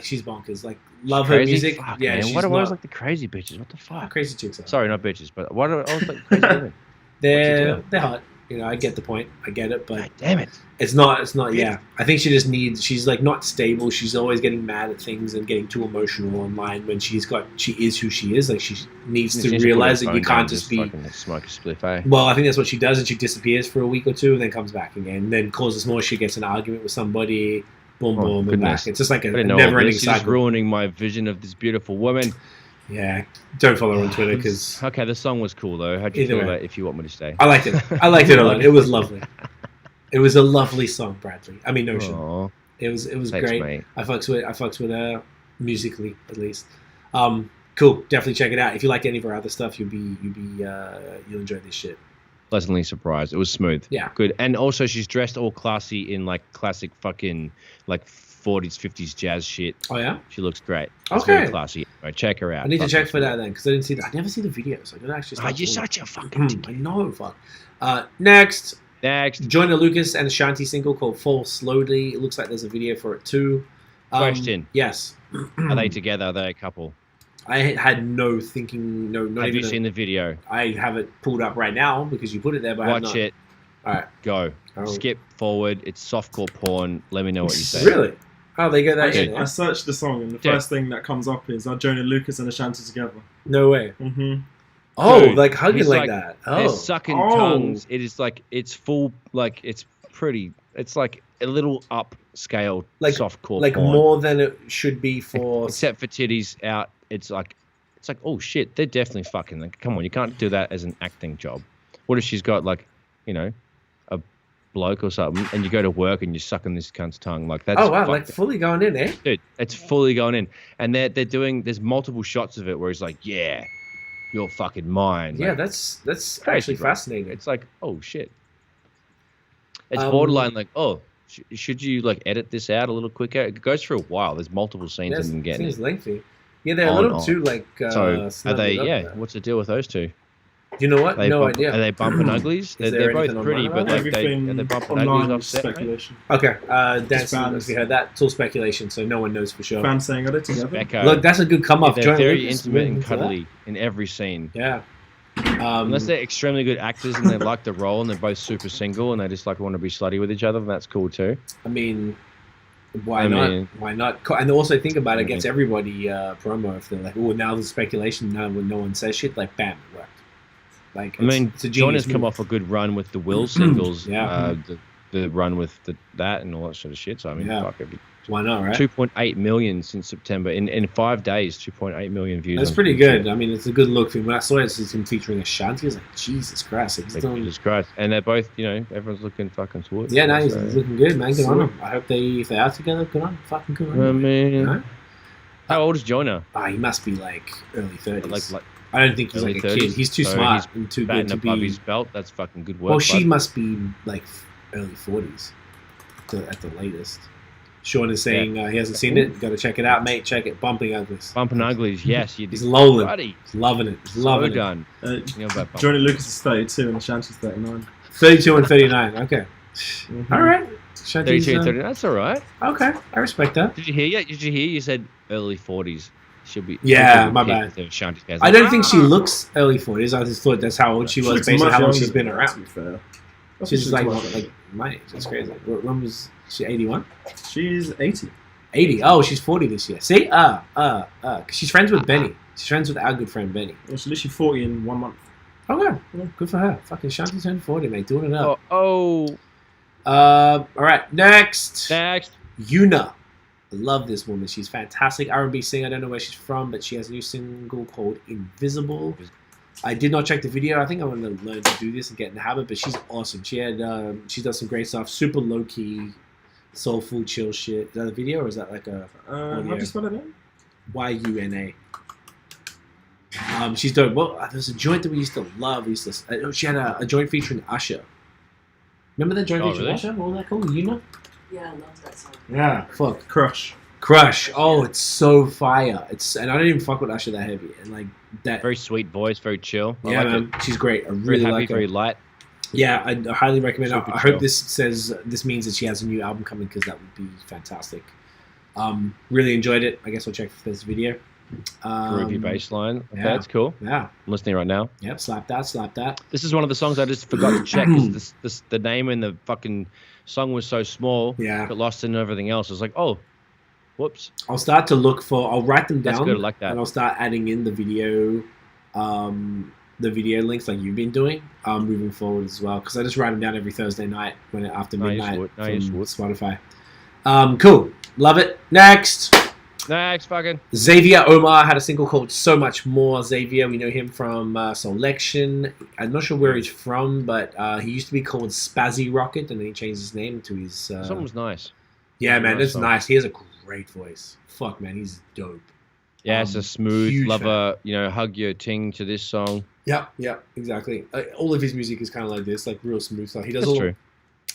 she's bonkers. Like, love her music. Fuck, yeah, man. she's What are not always like the crazy bitches? What the fuck? crazy chicks. Sorry, not bitches, but what are always like crazy women? They're hot. You know, I get the point. I get it, but God damn it. It's not. Yeah, I think she just needs. She's like not stable. She's always getting mad at things and getting too emotional online. When she is who she is. Like she needs to realize that you can't just be smoke a spliff. Eh? Well, I think that's what she does, and she disappears for a week or two, and then comes back again, and then causes more shit. Gets an argument with somebody. Boom, boom, and back. It's just like a never-ending cycle. She's ruining my vision of this beautiful woman. Yeah, don't follow her on Twitter because. Okay, the song was cool though. How'd you feel about it? If you want me to stay, I liked it. I liked it a lot. It was lovely. It was a lovely song, Bradley. I mean, Notion. Aww. It was Thanks, great. Mate. I fucks with her musically at least. Cool. Definitely check it out. If you like any of her other stuff, you'll enjoy this shit. Pleasantly surprised. It was smooth. Yeah. Good. And also, she's dressed all classy in like classic fucking like 40s, 50s jazz shit. Oh yeah. She looks great. It's okay. very classy. Right, check her out. I need to check for that then because I didn't see that. I never see the videos. I didn't actually. You're such a fucking. I know. Fuck. Next. Joyner Lucas and Ashanti single called Fall Slowly. It looks like there's a video for it too. Question. Yes. Are they together? Are they a couple? I had no thinking. Have you seen the video? I have it pulled up right now because you put it there. But watch it. All right. Go. Skip forward. It's softcore porn. Let me know what you say. Really? Oh, they go that in. I searched the song and the first thing that comes up is Joyner Lucas and Ashanti together. No way. Mm-hmm. Oh, dude, like hugging like that. Oh, they're sucking tongues. It is like it's full. Like it's pretty. It's like a little upscale softcore. Like porn. more than it should be for. Except for titties out. It's like oh shit. They're definitely fucking. Like, come on, you can't do that as an acting job. What if she's got like, a bloke or something, and you go to work and you're sucking this cunt's tongue like that's. Oh wow, like fully going in, eh? Dude, it's fully going in, and they're doing. There's multiple shots of it where he's like, yeah. You're fucking mine. Yeah, like, that's actually fascinating. It's like, oh shit. It's borderline like, oh, should you like edit this out a little quicker? It goes for a while. There's multiple scenes of them getting. Seems lengthy. Yeah, they're a little too like. So are they? Yeah. What's the deal with those two? You know what? No idea. Are they bumping uglies? They're both pretty, but like they're bumping uglies off set. Speculation. Okay, we heard that. It's all speculation, so no one knows for sure. Fans saying, are they together? Look, that's a good come up. They're very intimate and cuddly in every scene. Yeah. Unless they're extremely good actors and they like the role and they're both super single and they just like want to be slutty with each other, then that's cool too. I mean, why not? Why not? And also think about it, gets everybody promo if they're like, oh, now there's speculation. Now when no one says shit, like bam, it worked. Like, Joyner's come off a good run with the Will singles, the run with that and all that sort of shit. So I mean, fuck it. Why not, right? 2.8 million since September. In 5 days, 2.8 million views. That's pretty good. I mean, it's a good look. When I saw it, it's him featuring Ashanti. I was like, Jesus Christ. Jesus Christ. And they're both, everyone's looking fucking sweet. Yeah, no, he's looking good, man. Good on him. I hope if they are together, good on him. Fucking good on him. I mean, how old is Joyner? He must be like early 30s. Like I don't think he's like a 30s. Kid. He's too smart and too good to be above his belt. That's fucking good work. Well, she must be like early 40s at the latest. Sean is saying he hasn't seen it. Got to check it out, mate. Check it. Bumping Uglies. Bumping Uglies, yes. He's lolling. He's loving it. He's loving done. Joyner Lucas is 32 and Ashanti's 39. 32 and 39. Okay. Mm-hmm. All right. 32 and 39. That's all right. Okay. I respect that. Did you hear? You said early 40s. She'll be. Yeah, my bad. I don't think she looks early 40s. I just thought that's how old she was based on how long she's been around. To be fair. She's like my age. That's crazy. When was she? 81? She's 80. 80. Oh, she's 40 this year. See? She's friends with Benny. She's friends with our good friend Benny. Well, she's literally 40 in 1 month. Okay. Well, good for her. Fucking Shanti turned 40, mate. Doing it up. All right. Next. Yuna. I love this woman. She's fantastic. R&B singer. I don't know where she's from, but she has a new single called Invisible. I did not check the video. I think I want to learn to do this and get in the habit, but she's awesome. She does some great stuff. Super low-key, soulful, chill shit. Is that a video or is that like a how do you spell it in? Yuna. She's dope. Well, there's a joint that we used to love. She had a joint featuring Usher. Remember that joint featuring Usher? What was that called? Yuna? Yeah, I love that song. Yeah. Fuck. Crush. Oh, it's so fire. And I don't even fuck with Usher that heavy. And like that. Very sweet voice, very chill. I like man. She's great. I really like her. Very light. Yeah, I highly recommend it. I hope this means that she has a new album coming because that would be fantastic. Really enjoyed it. I guess I'll check if there's a video. Groovy bass line. Okay, yeah. that's cool. Yeah. I'm listening right now. Yep, slap that. This is one of the songs I just forgot to check because the name in the fucking song was so small. Yeah. Got lost in everything else. I was like, oh, whoops. I'll start to look for. I'll write them down. That's good. I like that. And I'll start adding in the video links like you've been doing moving forward as well, because I just write them down every Thursday night after midnight from Spotify. Cool. Love it. Next, fucking. Xavier Omar had a single called So Much More. Xavier, we know him from Selection. I'm not sure where he's from, but he used to be called Spazzy Rocket, and then he changed his name to his... Song was nice. Yeah, man, it's nice. He has a great voice. Fuck, man, he's dope. Yeah, it's a smooth lover, hug your ting to this song. Yeah, exactly. All of his music is kind of like this, like real smooth stuff. He does true.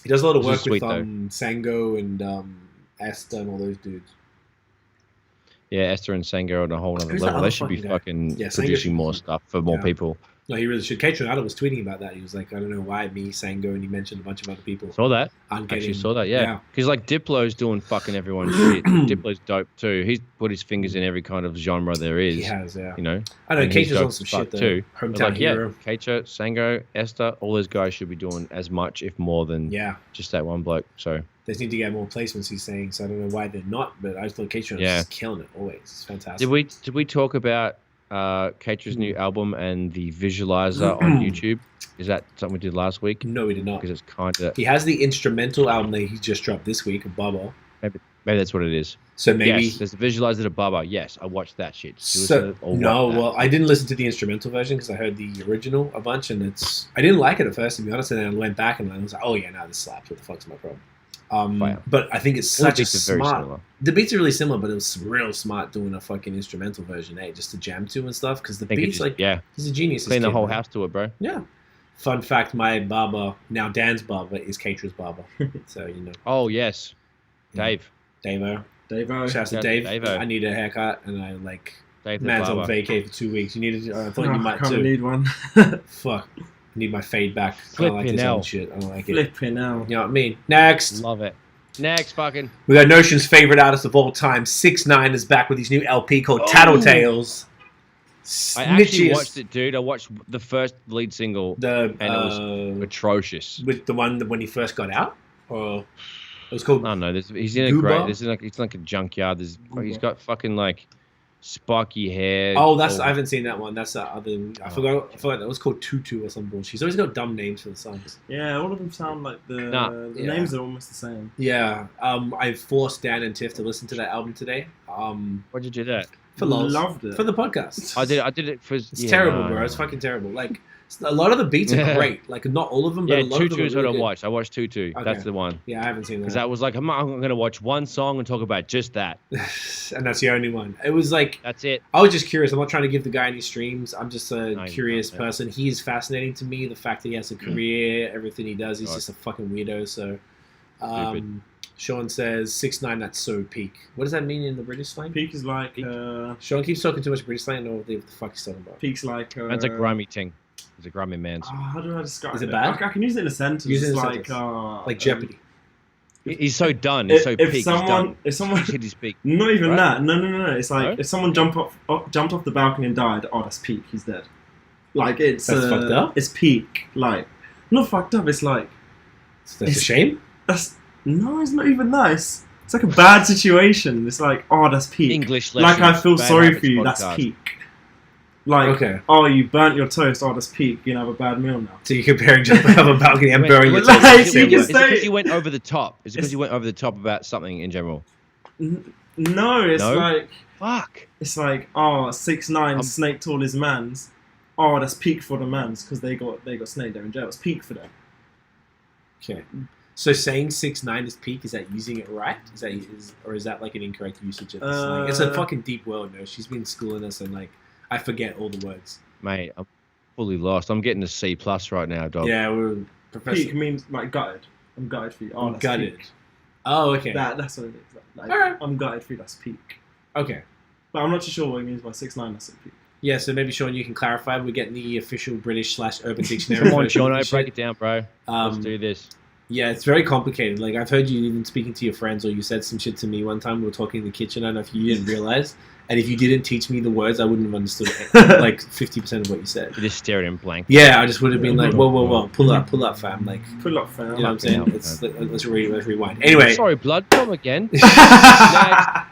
He does a lot of work with sweet, Sango and Esther and all those dudes. Yeah, Esther and Sango are on a whole other level. They should be fucking producing more stuff for more people. No, he really should. Kate Adam was tweeting about that. He was like, I don't know why me, Sango, and he mentioned a bunch of other people. Saw that. Actually saw that, yeah. Because like Diplo's doing fucking everyone's shit. Diplo's dope too. He's put his fingers in every kind of genre there is. He has, yeah. I know Kate's on some shit though. Too. Hometown hero. Yeah, Kate, Sango, Esther, all those guys should be doing as much, if more than just that one bloke. So they need to get more placements, he's saying. So I don't know why they're not, but I thought Kate was killing it always. It's fantastic. Did we talk about Kate's new album and the visualizer on YouTube? Is that something we did last week? No, we did not. Because it's kind of... He has the instrumental album that he just dropped this week, Bubba. Maybe that's what it is. So maybe... Yes, there's a visualizer of Bubba. Yes, I watched that shit. I didn't listen to the instrumental version because I heard the original a bunch, and I didn't like it at first, to be honest, and then I went back and I was like, oh yeah, now this slaps. What the fuck's my problem? But I think it's such a smart... The beats are really similar, but it was real smart doing a fucking instrumental version, just to jam to and stuff, because the beats, he's a genius. Clean the whole house to it, bro. Yeah. Fun fact, my barber, now Dan's barber, is Katra's barber. So, Oh, yes. Dave. Davo. Shout out to Dave. Davo. I need a haircut, and I man's on vacay for 2 weeks. You needed... I thought you might too. I need one. Fuck. I need my fade back. Flipping I like this old shit. I don't like it. Flipping out. You know what I mean? Next. Love it. Next, fucking. We got Notion's favorite artist of all time, 6ix9ine, is back with his new LP called Tattletales. I actually watched it, dude. I watched the first lead single, and it was atrocious. With the one when he first got out, or it was called. I don't know. He's in a great. It's like a junkyard. He's got fucking like spiky hair. Oh, I haven't seen that one. That's the other. I forgot that was called Tutu or some bullshit. He's always got dumb names for the songs. Yeah, all of them sound like the names are almost the same. Yeah. I forced Dan and Tiff to listen to that album today. Why'd you do that? For lols. Loved it for the podcast. I did it for. It's terrible, bro. It's fucking terrible. Like a lot of the beats are great. Like not all of them, but a lot of them. Tutu is what I watched. I watched Tutu. Okay. That's the one. Yeah, I haven't seen that. Because I was like, I'm going to watch one song and talk about just that. And that's the only one. It was like that's it. I was just curious. I'm not trying to give the guy any streams. I'm just a curious person. He is fascinating to me. The fact that he has a career, everything he does, he's just a fucking weirdo. So, Sean says 6ix9ine. That's so peak. What does that mean in the British slang? Peak is like. Sean keeps talking too much British slang. I don't know what the fuck he's talking about. Peak's like. Man's a grimy ting. He's a grimy man. How do I describe it? Is it bad? I can use it in a sentence. Use it in a like sentence. Like Jeopardy. He's so done. He's so peak. If someone hit his peak. Not even that. No. It's like if someone jumped off the balcony and died. Oh, that's peak. He's dead. Like that's fucked up. It's peak. Like not fucked up. It's like that's a shame. It's not even nice. It's like a bad situation. It's like that's peak. English lessons. Like I feel sorry for you. That's peak. Like, you burnt your toast. That's peak. You have a bad meal now. So you're comparing jumping off a balcony and burning your toast. Is it because you went over the top? Is it because you went over the top about something in general? No, it's like... Fuck. It's like, 6ix9ine, snake tall his mans. That's peak for the mans, because they got snaked. They're in jail. It's peak for them. Okay. So saying 6ix9ine is peak, is that using it right? Or is that like an incorrect usage of the slang? It's a fucking deep world, no? She's been schooling us and like... I forget all the words. Mate, I'm fully lost. I'm getting a C+ right now, dog. Yeah, we're professor. Peak means like gutted. I'm gutted for you. I'm gutted. Peak. Oh, okay. That's what it is. Like, all right. I'm gutted for you. That's peak. Okay. But I'm not too sure what it means by 6ix9ine. That's peak. Yeah, so maybe Sean, you can clarify. We're getting the official British / Urban Dictionary. Come on, Sean, break it down, bro. Let's do this. Yeah, it's very complicated. Like, I've heard you even speaking to your friends, or you said some shit to me one time. We were talking in the kitchen. I don't know if you didn't realize. And if you didn't teach me the words, I wouldn't have understood like 50% of what you said. You just stared in blank. Yeah, I just would have been like, whoa, pull up, fam. Like, pull up, fam. You know what I'm saying? Let's rewind. Anyway. Sorry, blood. Come again.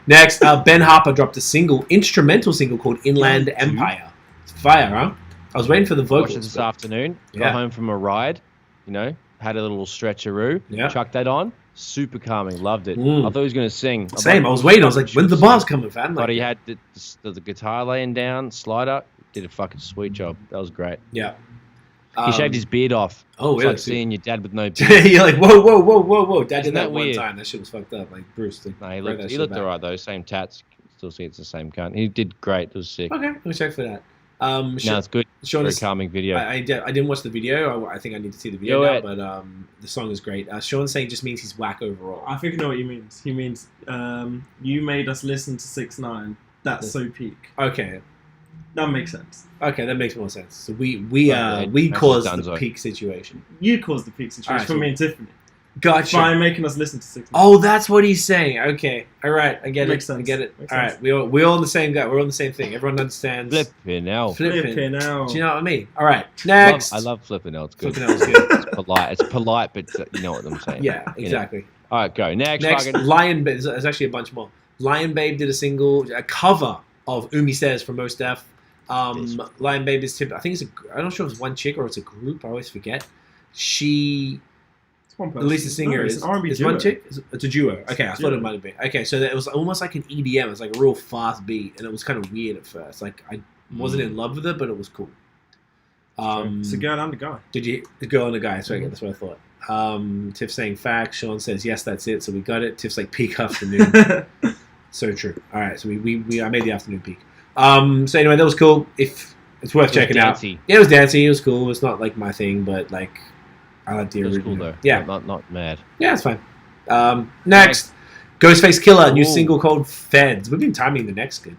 Next, Ben Harper dropped a instrumental single called Inland Empire. It's fire, huh? I was waiting for the vocals. Watched it this afternoon. Got home from a ride, had a little stretcheroo. Yeah. Chucked that on. Super calming. Loved it. I thought he was going to sing. Same. I was waiting. I was like, when's the bars coming, fam? But he had the guitar laying down, slider. Did a fucking sweet job. That was great. Yeah. He shaved his beard off. Oh, it's yeah. like seeing your dad with no beard. You're like, whoa. Dad did that one weird? time. That shit was fucked up. Like, Bruce. No, he looked alright, though. Same tats. Still see it's the same cunt. He did great. It was sick. Okay. Let me check for that. No, it's good. Very calming video. I didn't watch the video. I think I need to see the video now, but the song is great. Sean's saying just means he's whack overall. I think I know what he means. He means you made us listen to 6ix9ine. That's so peak. Okay. That makes sense. Okay, that makes more sense. So we caused the peak situation. You caused the peak situation for me and Tiffany. Gotcha. By making us listen to 6ix9ine. Oh, that's what he's saying. Okay. All right. I get Makes it. sense. I get it. Makes all sense. right. We're all on the same guy. We're on the same thing. Everyone understands. Flipping out. Flipping out. Do you know what I mean? All right. Next. I love flipping out. It's good. Flipping out is good. It's polite. It's polite, but you know what I'm saying. Yeah, exactly. All right, go. Next. Lion Babe. There's actually a bunch more. Lion Babe did a cover of Umi Says from Mos Def. Lion Babe is I think I'm not sure if it's one chick or it's a group. I always forget. At least the singer is one chick. It's a duo. Okay, I thought it might have been. Okay, so it was almost like an EDM. It was like a real fast beat, and it was kind of weird at first. Like I wasn't in love with it, but it was cool. It's a girl and a guy. The girl and the guy? Sorry, that's what I thought. Tiff saying facts. Sean says yes, that's it. So we got it. Tiff's like peak afternoon. So true. All right, so I made the afternoon peak. So anyway, that was cool. If it's worth checking out. Yeah, it was dancey. It was cool. It's not like my thing, but like. I like the original. Cool though. Yeah. Not mad. Yeah, it's fine. Next, Ghostface Killah, new single called Feds. We've been timing the next good.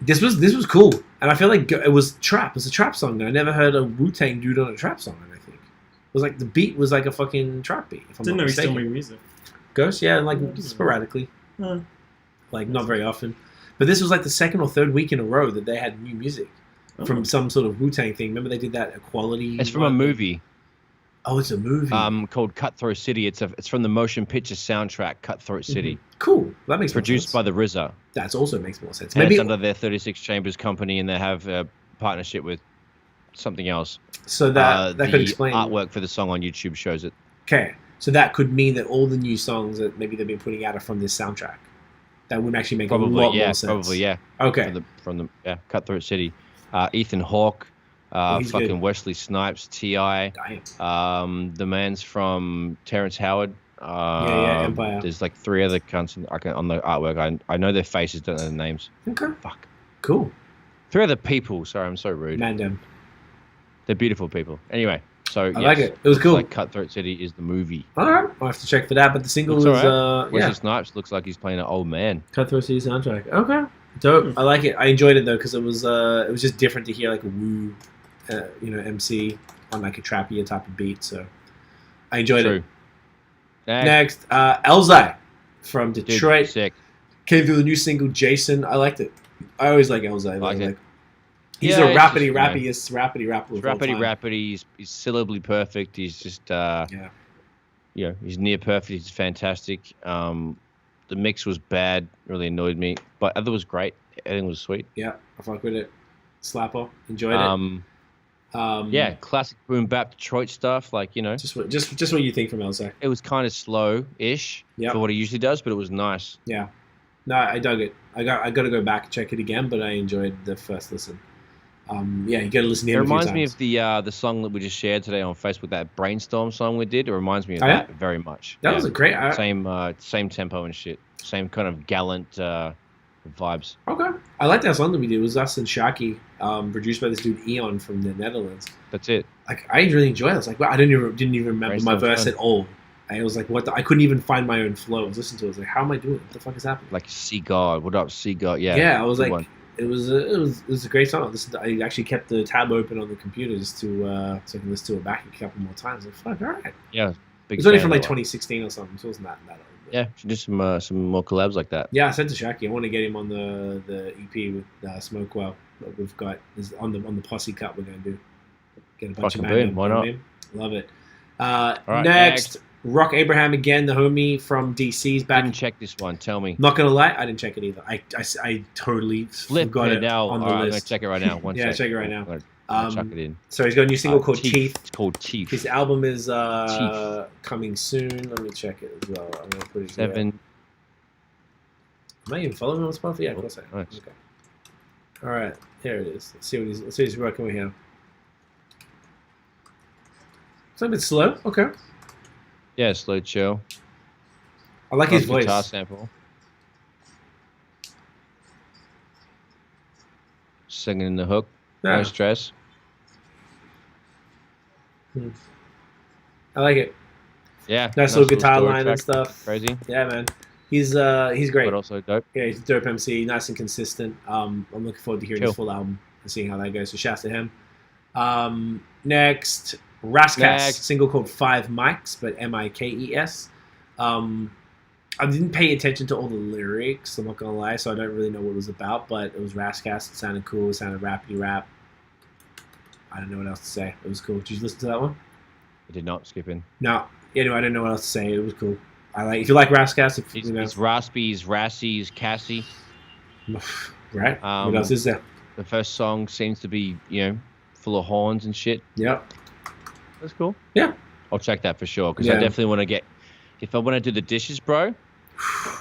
This was cool, and I feel like it was trap. It's a trap song. I never heard a Wu-Tang dude on a trap song. I think it was like the beat was like a fucking trap beat. If I'm Didn't not know he mistaken. still made music. Ghost, yeah, like sporadically, like not very often. But this was like the second or third week in a row that they had new music from some sort of Wu-Tang thing. Remember they did that Equality? It's from a movie. Oh, it's a movie. Called Cutthroat City. It's from the motion picture soundtrack Cutthroat City. Cool. That makes produced sense. by the RZA. That also makes more sense. Maybe it's under their 36 Chambers company, and they have a partnership with something else. So that could explain artwork for the song on YouTube shows it. Okay, so that could mean that all the new songs that maybe they've been putting out are from this soundtrack. That would actually make a lot more sense. Probably, yeah. Okay. From the Cutthroat City, Ethan Hawke. Fucking good. Wesley Snipes, T.I. The man's from Terrence Howard. Empire. There's like 3 other cunts on the artwork. I know their faces, don't know their names. Okay. Fuck. Cool. 3 other people. Sorry, I'm so rude. Mandem. They're beautiful people. Anyway, so I like it. It was cool. Like Cutthroat City is the movie. All right. I'll have to check for that. But the single is Wesley Snipes looks like he's playing an old man. Cutthroat City soundtrack. Okay. Dope. I like it. I enjoyed it though because it was just different to hear like a woo. MC on like a trappier type of beat, so I enjoyed it. Next, Elzhi from Detroit. Dude, sick. Came through the new single Jason. I liked it. I always like Elzhi. Like he's a rappity rapper. Rappity. He's syllably perfect. He's just he's near perfect. He's fantastic. The mix was bad. Really annoyed me, but other was great. Everything was sweet. Yeah, I fuck with it. Slapper. Enjoyed it. Classic boom bap Detroit stuff, like Just what you think from Elzhi. It was kind of slow-ish for what he usually does, but it was nice. Yeah, no, I dug it. I got to go back and check it again, but I enjoyed the first listen. You got to listen to him. It reminds me of the song that we just shared today on Facebook, that Brainstorm song we did. It reminds me of that very much. That was a great same tempo and shit, same kind of gallant vibes. Okay, I like that song that we did. It was us and Shaki, produced by this dude Eon from the Netherlands. That's it. Like I really enjoyed it. I was like, wow, I didn't even remember my verse at all. I was like, what? I couldn't even find my own flow. I was listening to it. I was like, how am I doing? What the fuck is happening? Like See God, what up, See God? Yeah. Yeah, I was like, it was a great song. I actually kept the tab open on the computer just to so I can listen to it back a couple more times. Like, fuck, all right. Yeah. Big It's only fan from of like that one. 2016 or something, so it wasn't that old. Yeah, should do some more collabs like that. Yeah, I said to Shaki, I want to get him on the EP with Smokewell that we've got on the posse cut. We're going to do get a bunch Fucking of boom, why not? Love it. Right, next, Rock Abraham again, the homie from DC's back. Didn't check this one. Tell me. Not gonna lie, I didn't check it either. I totally forgot it now. on the I'm gonna list. check it right now. One Yeah, sec. check it right now. I'll chuck it in. So he's got a new single called Chief. Chief. It's called Chief. His album is Chief. coming soon. Let me check it as well. I'm gonna put it 7. here. Am I even following him on Spotify? Yeah, of course I am. Nice. Okay. All right, here it is. Let's see what he's working with here. It's a bit slow. Okay. Yeah, slow chill. I like his Nice guitar voice. sample. Singing in the hook. Yeah. No stress. I like it. Yeah. Nice little guitar story line and track. stuff. Crazy. Yeah, man. He's great. But also dope. Yeah, he's a dope MC, nice and consistent. I'm looking forward to hearing Chill. his full album and seeing how that goes. So shouts to him. Next, Rascass, single called 5 Mics, but Mikes. I didn't pay attention to all the lyrics, I'm not gonna lie, so I don't really know what it was about, but it was Rascass. It sounded cool, it sounded rappity rap. I don't know what else to say. It was cool. Did you listen to that one? I did not skip in. No. Yeah, no, I don't know what else to say. It was cool. If you like Rascass, He's raspy, he's rassy, he's Cassie. Right? What else is there? The first song seems to be, full of horns and shit. Yep. That's cool. Yeah. I'll check that for sure, because I definitely want to get... If I want to do the dishes, bro...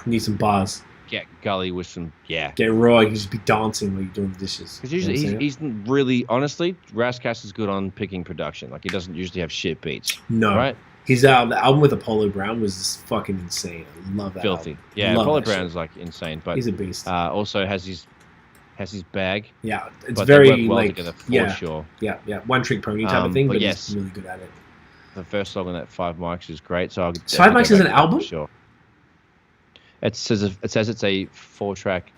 Need some bars. Get gully with some... Yeah. Get raw. You can just be dancing while you're doing the dishes. Because usually he's really... Honestly, Rascass is good on picking production. Like, he doesn't usually have shit beats. No. Right? The album with Apollo Brown was just fucking insane. I love that. Filthy. Album. Yeah, love Apollo that shit. Brown's like insane, but He's a beast. also has his bag. Yeah, it's but very they work well like together for sure. Yeah. One trick pony type of thing, but yes. he's really good at it. The first song on that 5 Mics is great. So 5 Mics is an album? For sure. It says it's a 4-track.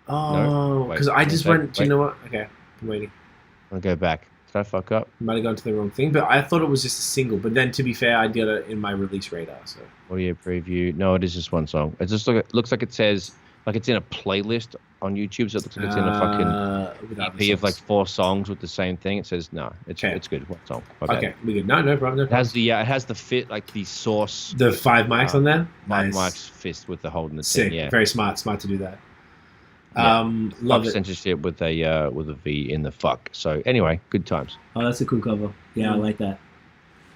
Oh, because I just went. Do you know what? Okay, I'm waiting. I'll go back. Did I fuck up? Might have gone to the wrong thing, but I thought it was just a single. But then, to be fair, I did it in my release radar. So Audio preview. No, it is just one song. It just looks like it says like it's in a playlist on YouTube. So it looks like it's in a fucking EP of like 4 songs with the same thing. It says no. It's good. One song. Okay, we good. No problem. It has the fit like the source. The 5 Mics on there. 5 Nice. Mics fist with the holding the Sick. thing. Yeah. Very smart to do that. Yeah. Love it. Censorship with a V in the fuck. So anyway, good times. Oh, that's a cool cover. Yeah, I like that.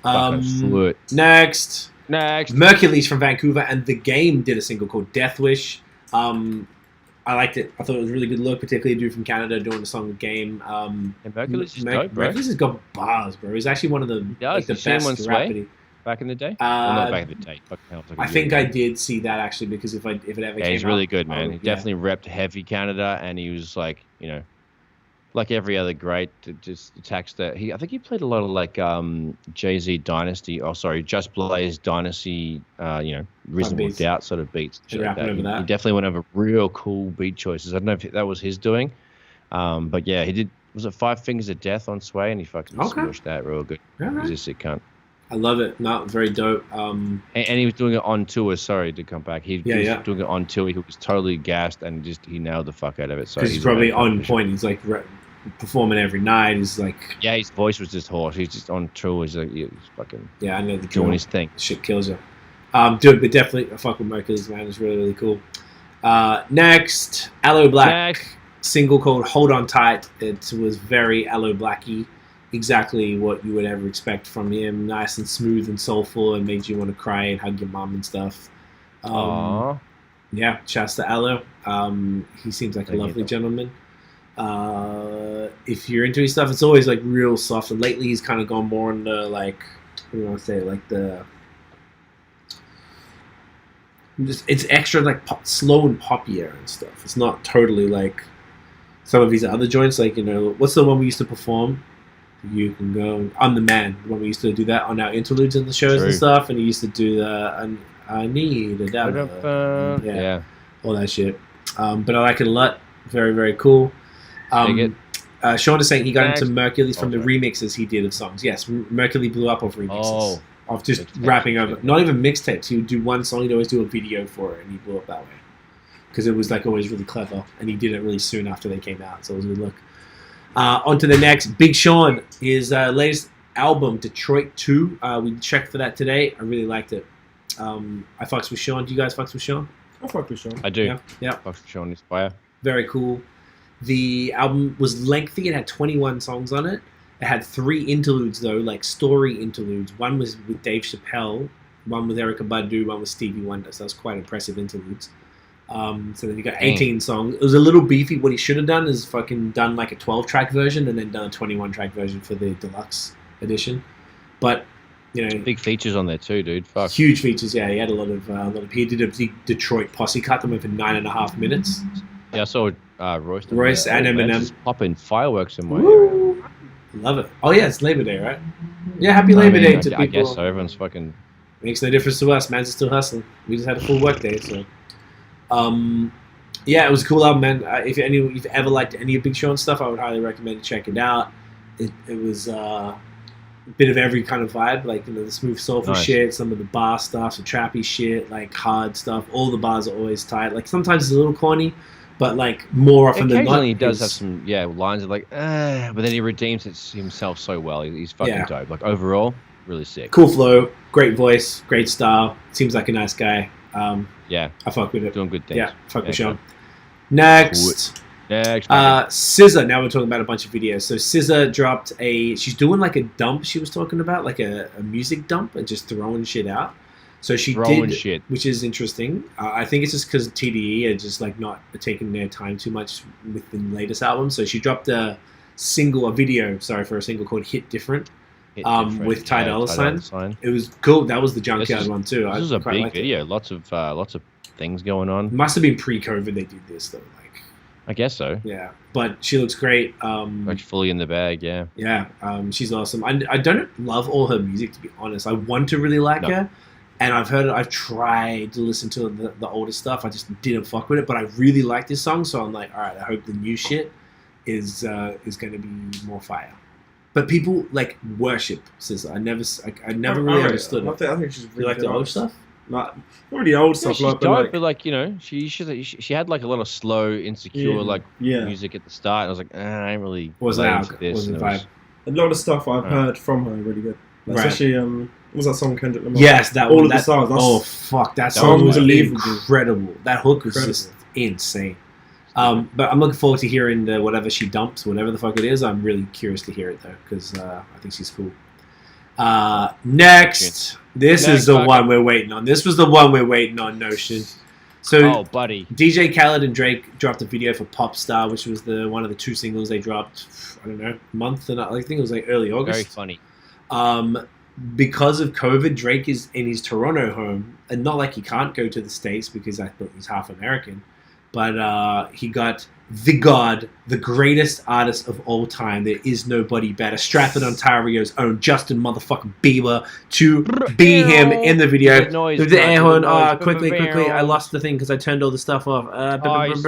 Fucking Next, Next. Merkules from Vancouver and The Game did a single called Death Wish. I liked it. I thought it was a really good look, particularly a dude from Canada doing the song The Game. And Merkules is dope, bro. Merkules has got bars, bro. He's actually one of the, Yeah, the you seen him on best Sway? rappity. Back in the day? Well, not back in the day. Fucking hell, it's like a I year think ago. I did see that actually because if it ever came he's really out, good, man. He definitely repped heavy Canada, and he was like, like every other great, just attacks that. I think he played a lot of like Jay-Z Dynasty. Oh, sorry, Just Blaze Dynasty. Reasonable beats. Doubt sort of beats. Should rap over that. He definitely went over real cool beat choices. I don't know if that was his doing, but yeah, he did. Was it 5 Fingers of Death on Sway, and he fucking smushed that real good. Right. He's a sick cunt. I love it. No, very dope. And he was doing it on tour. Sorry to come back. He was doing it on tour. He was totally gassed and he nailed the fuck out of it. So he's probably on point. He's like performing every night. He's like, yeah, his voice was just hoarse. He's just on tour. He's like, he's fucking I know the doing his thing. Shit kills you. Dude, but definitely a fuck with Merkules, man. It's really, really cool. Next, Aloe Blacc single called Hold On Tight. It was very Aloe Blacc-y. Exactly what you would ever expect from him. Nice and smooth and soulful and made you want to cry and hug your mom and stuff. Yeah, shouts to Aloe. He seems like a lovely gentleman. If you're into his stuff, it's always like real soft. And lately he's kind of gone more into like, what do you want to say, like it's extra like slow and poppier and stuff. It's not totally like some of his other joints. Like, what's the one we used to perform? You can go. I'm the man. When we used to do that on our interludes in the shows and stuff, and he used to do the I need a dab. Yeah, all that shit. But I like it a lot. Very, very cool. Sean is saying he got into Merkules from the remixes he did of songs. Yes, Merkules blew up off remixes. of just rapping over. Not even mixtapes. He would do one song. He'd always do a video for it, and he blew up that way because it was like always really clever, and he did it really soon after they came out. So it was a good look. On to the next. Big Sean, his latest album, Detroit 2. We checked for that today. I really liked it. I fucks with Sean. Do you guys fucks with Sean? I fuck with Sean. I do. Yeah. Fucks with Sean is fire. Very cool. The album was lengthy. It had 21 songs on it. It had 3 interludes, though, like story interludes. One was with Dave Chappelle, one with Erykah Badu, one with Stevie Wonder. So that was quite impressive interludes. So then you got 18 songs. It was a little beefy. What he should have done is fucking done like a 12-track version and then done a 21-track version for the deluxe edition. But, you know, big features on there too, dude. Fuck. Huge features. Yeah, he had a lot of. He did a big Detroit posse cut them in for 9.5 minutes. Yeah, I saw Royce and Eminem just popping fireworks in my area. Love it. Oh yeah, it's Labor Day, right? Yeah, happy Labor Day to people. I guess so. Everyone's fucking. Makes no difference to us. Man's still hustling. We just had a full work day, so. Yeah, it was a cool album, man. If you've ever liked any of Big Sean's stuff, I would highly recommend check it out. It was a bit of every kind of vibe, like, you know, the smooth soulful shit, some of the bar stuff, the trappy shit, like hard stuff. All the bars are always tight. Like sometimes it's a little corny, but like more often than not, he does have some lines of like, but then he redeems himself so well. He's fucking dope. Like overall, really sick. Cool flow, great voice, great style. Seems like a nice guy. Yeah, I fuck with it. Doing good things. Yeah, fuck with Sean. Next, SZA. Now we're talking about a bunch of videos. So SZA dropped she's doing like a dump she was talking about, like a music dump and just throwing shit out. So she did shit, which is interesting. I think it's just because TDE are just like not taking their time too much with the latest album. So she dropped a video for a single called Hit Different. With Ty Dolla Sign. It was cool. That was the Junkyard one too. This is a big video. Lots of things going on. Must have been pre-COVID they did this though. Like, I guess so. Yeah, but she looks great. Like fully in the bag. Yeah. Yeah. She's awesome. I don't love all her music, to be honest. I want to really like her, and I've tried to listen to the older stuff. I just didn't fuck with it, but I really like this song, so I'm like, all right. I hope the new shit is going to be more fire. But people like worship SZA. I never really understood it. I think she's really you like the old stuff. Not really old stuff. She's dope, but like, you know, she had like a lot of slow, insecure music at the start. And I was like, I ain't really. Wasn't vibe. A lot of stuff I've heard from her really good. Especially what was that song Kendrick Lamar? Yes, that all one. Of the songs. Oh fuck, that song was incredible. That hook was just insane. But I'm looking forward to hearing whatever she dumps, whatever the fuck it is. I'm really curious to hear it though, because I think she's cool. Next, this is the one we're waiting on. This was the one we're waiting on, Notion. So, buddy, DJ Khaled and Drake dropped a video for Pop Star, which was one of the 2 singles they dropped. I don't know, month, and I think it was like early August. Very funny. Because of COVID, Drake is in his Toronto home, and not like he can't go to the States because I thought he's half American. But he got The God, the greatest artist of all time. There is nobody better. Stratford, Ontario's own Justin motherfucking Bieber to be him in the video. With the air horn. Quickly. I lost the thing because I turned all the stuff off. I got it.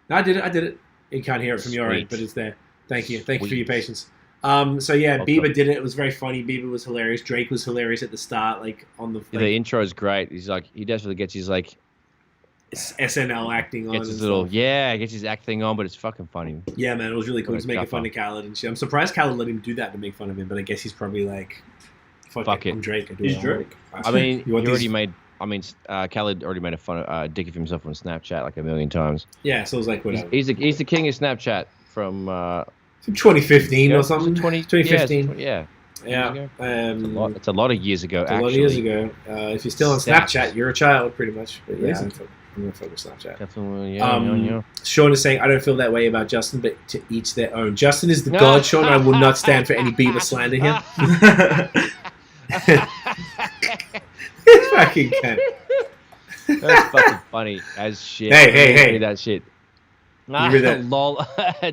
No, I did it. You can't hear it from your end, but it's there. Thank you for your patience. So yeah, Bieber did it. It was very funny. Bieber was hilarious. Drake was hilarious at the start, like on the. The intro is great. He's like, he definitely gets his like SNL acting on. Gets his act thing on, but it's fucking funny. Yeah, man, it was really cool. He's making fun of Khaled and shit. I'm surprised Khaled let him do that to make fun of him, but I guess he's probably like, fuck it. I'm Drake. He's Drake. I mean, Khaled already made a dick of himself on Snapchat like a million times. Yeah, so it was like whatever. He's the king of Snapchat from. 2015 or something. 2015. Yeah. It's a lot of years ago. A lot of years ago. If you're still on Snapchat, you're a child, pretty much. But yeah, I'm gonna focus Snapchat. Sean is saying, I don't feel that way about Justin, but to each their own. Justin is the god, Sean. I will not stand for any Bieber slander here. Fucking cunt. That's fucking funny as shit. Hey. That shit. Lol.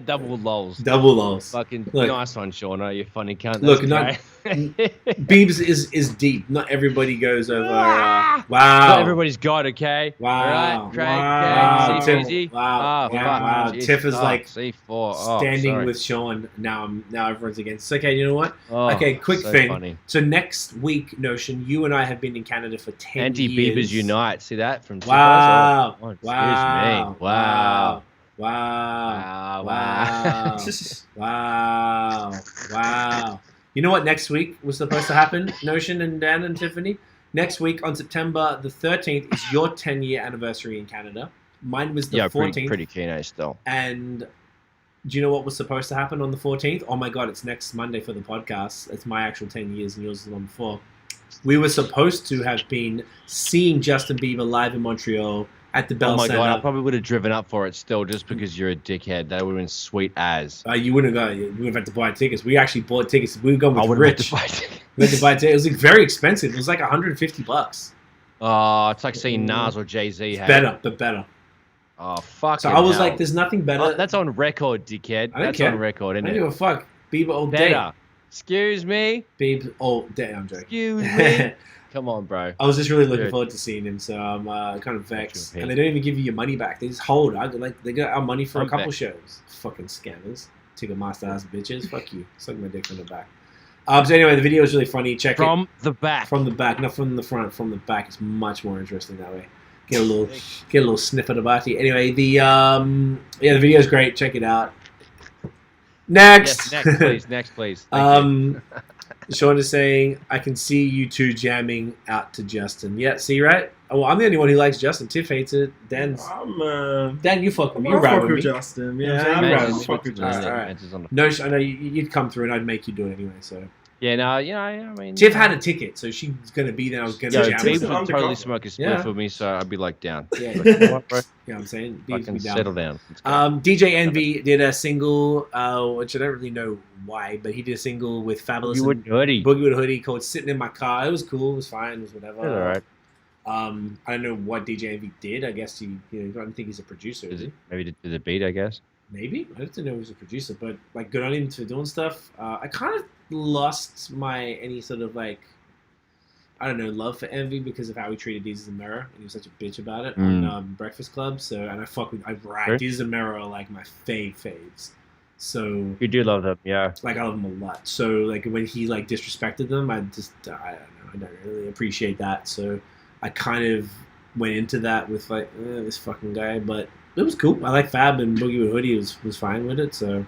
Double lols. Double lols. Fucking Look, nice one, Shauna. You funny cunt. Look, That's Biebs is deep. Not everybody goes over. Wow. Not everybody's got, okay? Wow. All right, Craig. Wow. Easy. Wow. Oh, Yeah, fuck. wow. Jeez, Tiff is fuck. like C4. standing with Sean. Now everyone's against. It's okay, you know what? Oh, okay, quick so thing. Funny. So next week, Notion, you and I have been in Canada for 10 Anti-Biebers years. unite. See that from Wow. Oh, excuse Wow. me. Wow. Wow. Wow. Wow. You know what next week was supposed to happen, Notion and Dan and Tiffany? Next week on September the 13th is your 10-year anniversary in Canada. Mine was the 14th. Pretty keen still. And do you know what was supposed to happen on the 14th? Oh my God, it's next Monday for the podcast. It's my actual 10 years and yours is the one before. We were supposed to have been seeing Justin Bieber live in Montreal at the Bell Center. Oh my God, I probably would have driven up for it still just because you're a dickhead. That would have been sweet as. You wouldn't go. You would have had to buy tickets. We actually bought tickets. We were going with Rich. To buy tickets. We had to buy tickets. It was like very expensive. It was like $150. Oh, it's like seeing Nas or Jay-Z. Better, but better. Oh, fuck. So I was like, there's nothing better. Oh, that's on record, dickhead. I don't That's care. on record, isn't I it? don't give a fuck. Bieber all Better. day. Excuse me? Biebs all day. I'm joking. Excuse me? Come on, bro. I was just really looking forward to seeing him, so I'm kind of vexed. And they don't even give you your money back. They just hold. They got our money for a couple shows. Fucking scammers. Ticketmaster ass bitches. Fuck you. Suck my dick from the back. So anyway, the video is really funny. Check it. From the back. From the back. Not from the front. From the back. It's much more interesting that way. Get a little sniff of the body. Anyway, the video is great. Check it out. Next. Yes, next, please. Sean is saying, I can see you two jamming out to Justin. Yeah, see, right? Well, I'm the only one who likes Justin. Tiff hates it. Dan, you fuck him. You ride with me. Justin. Yeah, I'm you ride ride with with fuck with Justin. All right. No, I know you'd come through and I'd make you do it anyway, so. Yeah, no, I mean... Tiff had a ticket, so she's going to be there. I was going to jam Biebs with would totally smoke a split for me, so I'd be like, down. Yeah, like, you know what, bro? You know what I'm saying? Biebs Fucking be down. settle down. DJ Envy did a single, which I don't really know why, but he did a single with Fabolous and Hoodie. Boogie with Hoodie called Sitting in My Car. It was cool. It was fine. It was whatever. All right. I don't know what DJ Envy did. I guess I don't think he's a producer. Is he? Maybe did the beat, I guess. Maybe. I didn't know he was a producer, but like good on him for doing stuff. I kind of lost any sort of like, I don't know, love for Envy because of how he treated Deez and Mero, and he was such a bitch about it on Breakfast Club. So, and I ride Deez and Mero are like my faves. So you do love them, yeah. Like I love them a lot. So like when he like disrespected them, I don't know, I don't really appreciate that. So I kind of went into that with like this fucking guy, but it was cool. I like Fab and Boogie with Hoodie was fine with it. So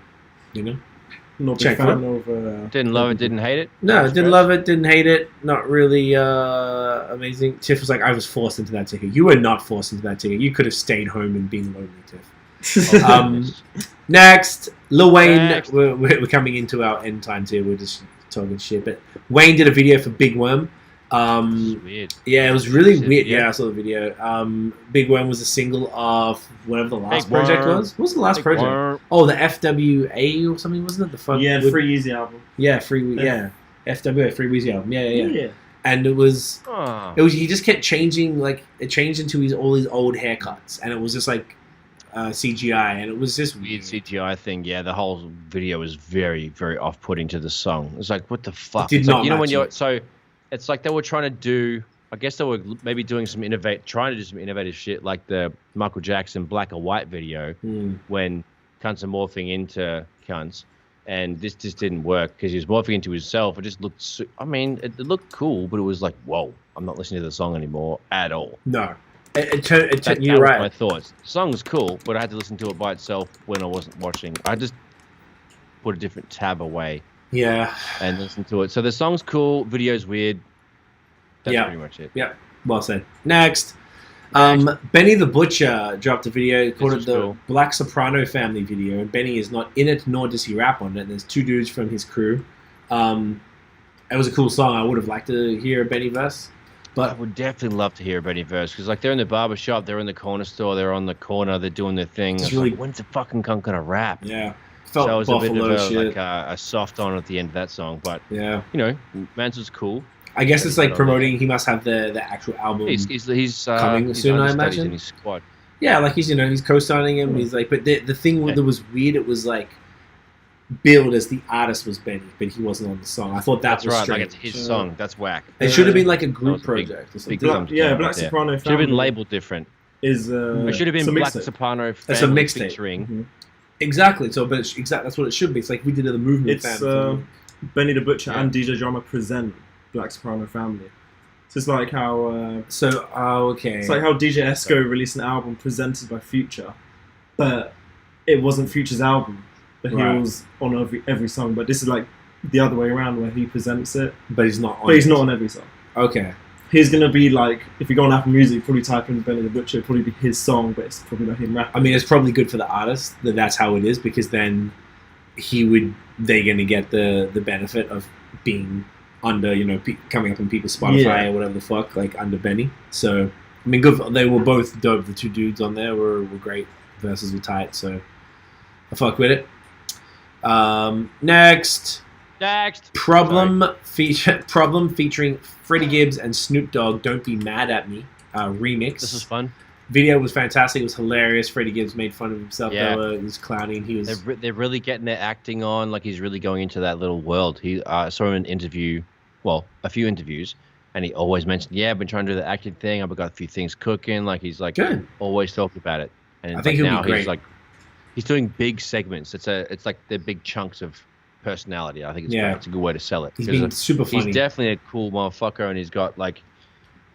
Not big fan of. Didn't love it, didn't hate it. No, didn't love it, didn't hate it. Not really amazing. Tiff was like, I was forced into that ticket. You were not forced into that ticket. You could have stayed home and been lonely, Tiff. Next, Lil Wayne. Next. We're coming into our end times here. We're just talking shit. But Wayne did a video for Big Worm. Weird. Yeah, it was really weird. Yeah, I saw the video. Big Worm was a single of whatever the last project was. What was the last project? Oh, the FWA or something, wasn't it? The fun. Yeah, Free Easy album. Yeah, FWA, Free Weezy album. Yeah. And it was he just kept changing, like it changed into all his old haircuts, and it was just like CGI, and it was just weird CGI thing. Yeah, the whole video was very, very off-putting to the song. It was like, what the fuck? It did not like, when match you're it's like they were trying to do. I guess they were maybe doing trying to do some innovative shit, like the Michael Jackson Black or White video when cunts are morphing into cunts, and this just didn't work because he was morphing into himself. It just looked. It looked cool, but it was like, whoa, I'm not listening to the song anymore at all. No. You're right. My thoughts. The song was cool, but I had to listen to it by itself when I wasn't watching. I just put a different tab away. Yeah. And listen to it. So the song's cool, video's weird. That's pretty much it. Yeah. Well said. Next. Benny the Butcher dropped a video called the Black Soprano Family video, and Benny is not in it, nor does he rap on it. There's two dudes from his crew. It was a cool song. I would have liked to hear a Benny verse. But I would definitely love to hear a Benny verse because, like, they're in the barber shop, they're in the corner store, they're on the corner, they're doing their thing. It's really, like, when's the fucking cunt gonna rap? Yeah, so it was a bit of a soft on at the end of that song, but yeah, Mansell's cool. I guess it's like promoting. He must have the actual album. He's coming soon, I imagine. In his squad. Yeah, like he's co-signing him. He's like, but the thing that was weird, it was like billed as the artist was Benny, but he wasn't on the song. I thought that was right. strange. Like it's his song. That's whack. It should have been like a group project or something. Black Soprano should have been labeled different. It should have been Black Soprano That's a Family mixtape. featuring. Mm-hmm. Exactly. So, but that's what it should be. It's like we did the movement. It's Benny the Butcher and DJ Drama present Black Soprano Family. So it's like how. Okay. It's like how DJ Esco released an album presented by Future, but it wasn't Future's album. But he was on every song. But this is like the other way around, where he presents it, but he's not on. But he's not on every song. Okay. He's gonna be like, if you go on Apple Music, probably type in Benny the Butcher, it'll probably be his song, but it's probably not him rapping. I mean, it's probably good for the artist that that's how it is, because then they're gonna get the benefit of being under, coming up on people's Spotify or whatever the fuck, like under Benny. So, I mean, good. They were both dope. The two dudes on there were great. Verses were tight, so I fuck with it. Next. Problem featuring Freddie Gibbs and Snoop Dogg. Don't Be Mad at Me. Remix. This was fun. Video was fantastic. It was hilarious. Freddie Gibbs made fun of himself. Yeah. He was clowning. They're really getting their acting on. Like he's really going into that little world. He saw him in an interview. Well, a few interviews, and he always mentioned, "Yeah, I've been trying to do the acting thing. I've got a few things cooking." Like he's like always talked about it. And I think he'll be great. He's doing big segments. It's like the big chunks of personality. I think it's a good way to sell it. He's being super funny. He's definitely a cool motherfucker, and he's got like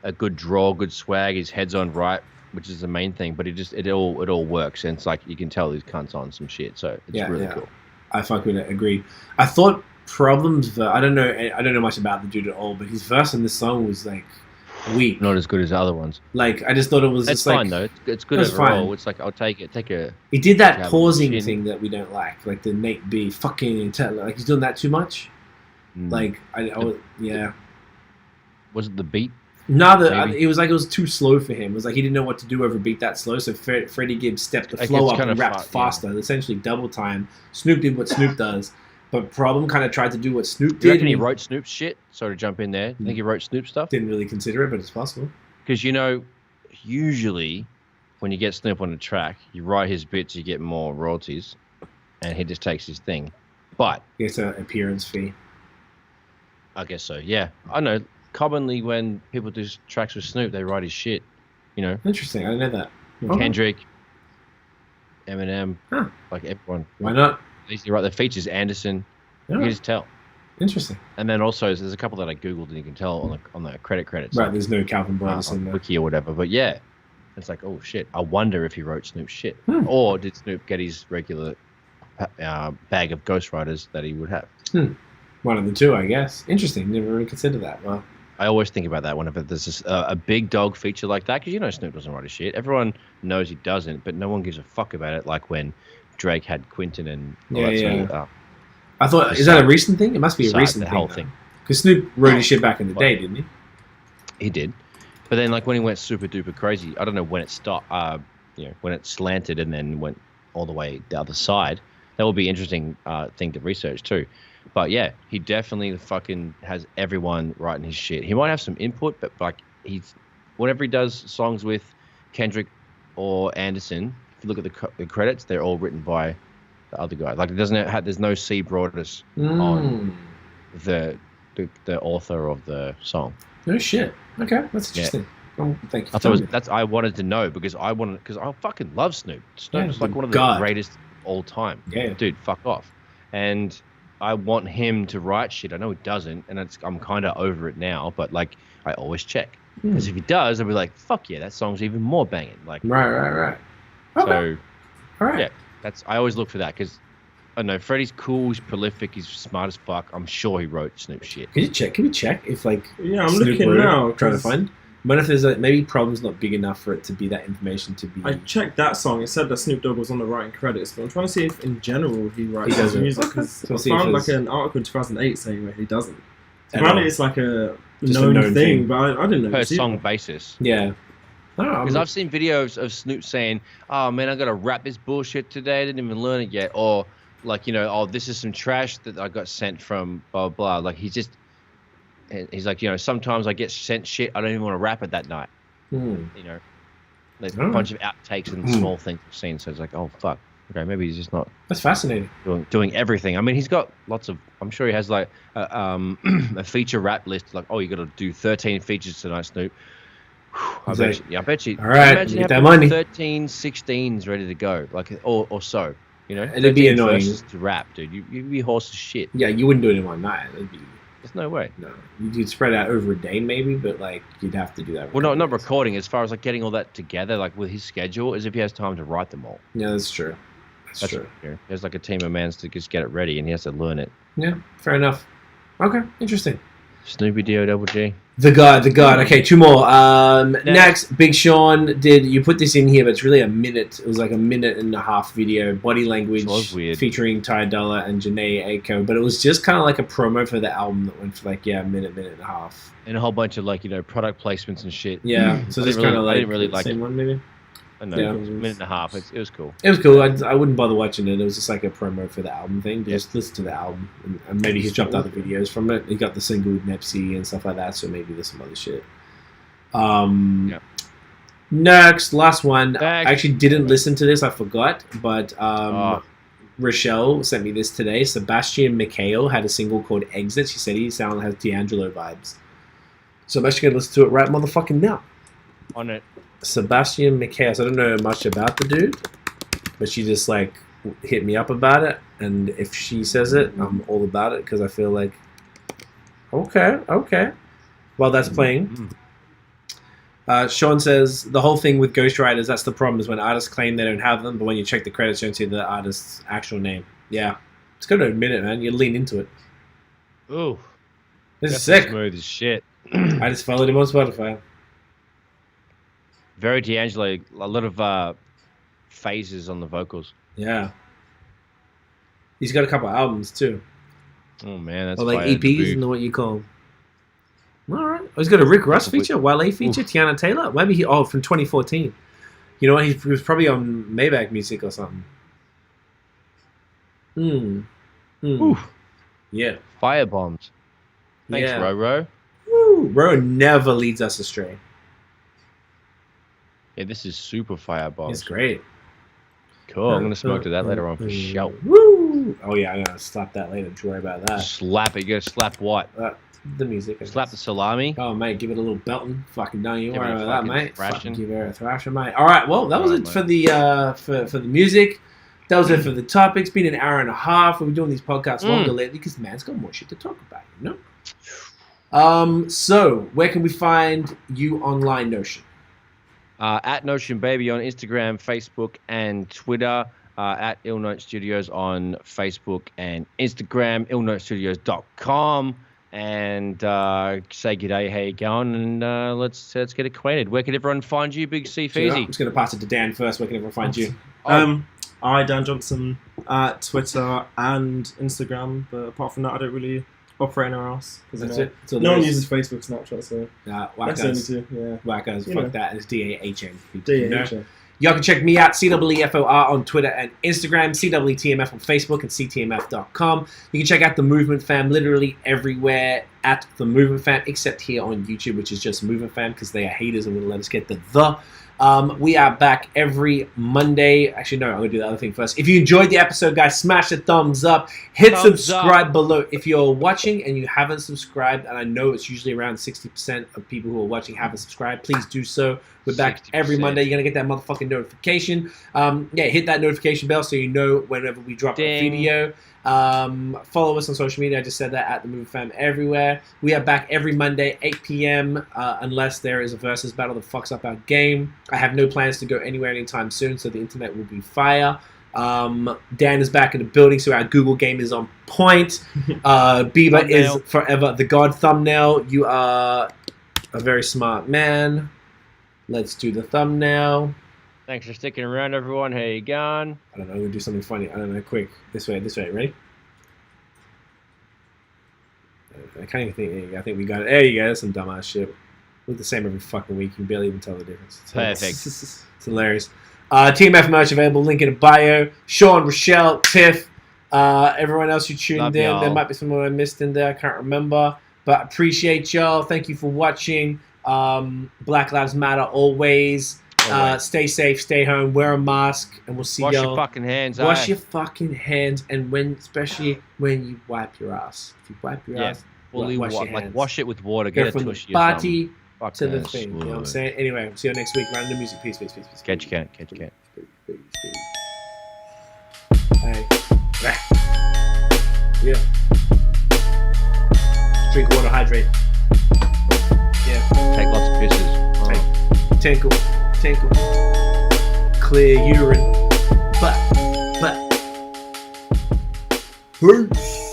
a good draw, good swag. His head's on right, which is the main thing. But it all works, and it's like you can tell these cunts on some shit. So it's really cool. I fuck with it. Agreed. I thought Problems. I don't know much about the dude at all, but his verse in this song was like weak. Not as good as the other ones. Like I just thought it was. It's just fine though. It's good overall. It's like I'll take it. He did that pausing thing that we don't like the Nate B fucking like he's doing that too much. Like Was it the beat? No, it was too slow for him. It was like he didn't know what to do over a beat that slow. So Freddie Gibbs stepped the flow up and rapped faster, essentially double time. Snoop did what Snoop does. But Problem kind of tried to do what Snoop did. Do you reckon he wrote Snoop's shit? Sorry to jump in there. Do you think he wrote Snoop stuff? Didn't really consider it, but it's possible. Because, usually when you get Snoop on a track, you write his bits, you get more royalties, and he just takes his thing. But he gets an appearance fee. I guess so, yeah. I know. Commonly when people do tracks with Snoop, they write his shit, Interesting. I didn't know that. Kendrick, Eminem, like everyone. Why not? Easily right. The features Anderson. You can just tell. Interesting. And then also there's a couple that I googled and you can tell on the credits. Right. There's no Calvin Brothers in there. Wiki or whatever. But yeah, it's like, oh shit. I wonder if he wrote Snoop's shit, or did Snoop get his regular bag of ghostwriters that he would have? One of the two, I guess. Interesting. Never really considered that. Well, I always think about that whenever there's a big dog feature like that, because Snoop doesn't write his shit. Everyone knows he doesn't, but no one gives a fuck about it. Like when Drake had Quentin and all that sort of, I thought, is that a recent thing? It must be a recent thing. Because Snoop wrote his shit back in the day, didn't he? He did. But then, like, when he went super duper crazy, I don't know when it stopped, when it slanted and then went all the way the other side. That would be an interesting thing to research too. But yeah, he definitely fucking has everyone writing his shit. He might have some input, but like whenever he does songs with Kendrick or Anderson, if you look at the credits, they're all written by the other guy. Like there's no C. Broadus on the author of the song. No shit. Okay, that's interesting. Thank you. I wanted to know because I fucking love Snoop. Snoop's like one of the greatest all time. Yeah, dude, fuck off. And I want him to write shit. I know he doesn't, and I'm kind of over it now. But like, I always check because if he does, I'll be like, fuck yeah, that song's even more banging. Like, right. Okay. So, all right. Yeah, I always look for that because I don't know. Freddie's cool. He's prolific. He's smart as fuck. I'm sure he wrote Snoop shit. Can we check if like? Yeah, I'm Snoop looking now. Trying to find. But if there's maybe Problem's not big enough for it to be that information to be. I checked that song. It said that Snoop Dogg was on the writing credits, but I'm trying to see if in general he writes his music. Because I found like an article in 2008 saying that he doesn't. Apparently it's like a known thing, but I didn't know. Per song basis. Yeah. Because I've seen videos of Snoop saying, "Oh man, I got to rap this bullshit today. I didn't even learn it yet," or like this is some trash that I got sent from blah blah. Like he's like, sometimes I get sent shit. I don't even want to rap it that night. There's a bunch of outtakes and small things we've seen. So it's like, oh fuck, okay, maybe he's just not. That's fascinating. Doing everything. I mean, he's got lots of. I'm sure he has like a feature rap list. Like, oh, you got to do 13 features tonight, Snoop. I bet you. All right, get that money. 13, 16s ready to go, like or so. You know, it'd be annoying to rap, dude. You'd be horse as shit. Yeah, you wouldn't do it in one night. There's no way. No, you'd spread out over a day maybe, but like you'd have to do that. Well, not recording. As far as like getting all that together, like with his schedule, as if he has time to write them all. Yeah, that's true. That's true. There's like a team of mans to just get it ready, and he has to learn it. Yeah, fair enough. Okay, interesting. Snoopy Double G. The God. Okay, two more. Next, Big Sean you put this in here, but it's really a minute. It was like a 1.5-minute video, body language, featuring Ty Dolla and Janae Aiko. But it was just kind of like a promo for the album that went for like, minute and a half. And a whole bunch of like, product placements and shit. Yeah, so this kind of like, I didn't really like same it. one maybe? I know, it was a minute and a half. It was cool. It was cool. I wouldn't bother watching it. It was just like a promo for the album thing. Just listen to the album. And maybe he's dropped other videos from it. He got the single with Nepsi and stuff like that, so maybe there's some other shit. Next, last one. I actually didn't listen to this. I forgot. But Rochelle sent me this today. Sebastian Michael had a single called Exit. She said he has D'Angelo vibes. So I'm actually going to listen to it right motherfucking now. On it. Sebastian Michael. I don't know much about the dude, but she just like hit me up about it, and if she says it, I'm all about it because I feel like okay. While that's playing, Sean says the whole thing with ghostwriters, that's the problem, is when artists claim they don't have them, but when you check the credits, you don't see the artist's actual name. Yeah, it's got to admit it, man. You lean into it. Ooh, this is sick. Smooth as shit. I just followed him on Spotify. Very D'Angelo, a lot of phases on the vocals. Yeah. He's got a couple of albums too. Oh man, that's or like EPs, and what you call them. All right. Oh, he's got a Rick Ross feature, Wale feature, Tiana Taylor. Maybe from 2014. You know what? He was probably on Maybach Music or something. Ooh. Yeah. Firebombs. Thanks, Roro. Woo. Roro never leads us astray. Yeah, this is super firebomb. It's great. Cool. I'm gonna smoke to that later on for sure. Woo! Oh yeah, I'm gonna slap that later. Don't worry about that. Slap it. You gotta slap what? The music. Slap the salami. Oh mate, give it a little belting. Fucking don't you worry about that, mate. Thrashing. Fucking give her a thrasher, mate. All right. Well, that was it for the for the music. That was it for the topics. Been an hour and a half. We've been doing these podcasts longer lately because man's got more shit to talk about. You know. So where can we find you online, Notion? At Notion Baby on Instagram, Facebook, and Twitter. At IllNote Studios on Facebook and Instagram. IllNoteStudios.com. And say g'day, how you going? And let's get acquainted. Where can everyone find you, Big C Feezy? I'm just going to pass it to Dan first. Where can everyone find you? I, Dan Johnson, at Twitter and Instagram. But apart from that, I don't really operate anywhere else. That's it. So no one uses Facebook, Snapchat, so Wackos. that's the only two. Yeah. Wackos. Fuck that. It's DAHN. DAHN. Y'all can check me out, CEEFOR on Twitter and Instagram, CEETMF on Facebook and CTMF.com. You can check out The Movement Fam literally everywhere at The Movement Fam, except here on YouTube, which is just Movement Fam because they are haters and wouldn't let us get the. We are back every Monday. Actually, no, I'm going to do the other thing first. If you enjoyed the episode, guys, smash the thumbs up. Hit subscribe below. If you're watching and you haven't subscribed, and I know it's usually around 60% of people who are watching haven't subscribed, please do so. We're back 60%. Every Monday. You're going to get that motherfucking notification. Hit that notification bell so you know whenever we drop a video. Follow us on social media. I just said that at The Movie Fam everywhere. We are back every Monday, 8 p.m. Unless there is a versus battle that fucks up our game. I have no plans to go anywhere anytime soon, so the internet will be fire. Dan is back in the building, so our Google game is on point. Bieber is forever the God thumbnail. You are a very smart man. Let's do the thumbnail. Thanks for sticking around, everyone. How you going? I don't know. We'll do something funny. I don't know. Quick. This way. Ready? I can't even think. I think we got it. There you go. That's some dumbass shit. We look the same every fucking week. You can barely even tell the difference. Perfect. It's hilarious. TMF merch available. Link in the bio. Sean, Rochelle, Tiff, everyone else who tuned in. Y'all. There might be someone I missed in there. I can't remember. But appreciate y'all. Thank you for watching. Black Lives Matter always. Stay safe, stay home, wear a mask, and we'll see y'all. Wash your fucking hands. Wash your fucking hands, and especially when you wipe your ass. If you wipe your ass, fully wash your hands. Wash it with water. Get from a the tushy body to the thing. You know what I'm saying? Anyway, see you next week. Random music. Peace. Catch you. Hey. Yeah. Drink water, hydrate. Yeah. Take lots of pisses. Tinkle. Clear urine. But. Peace.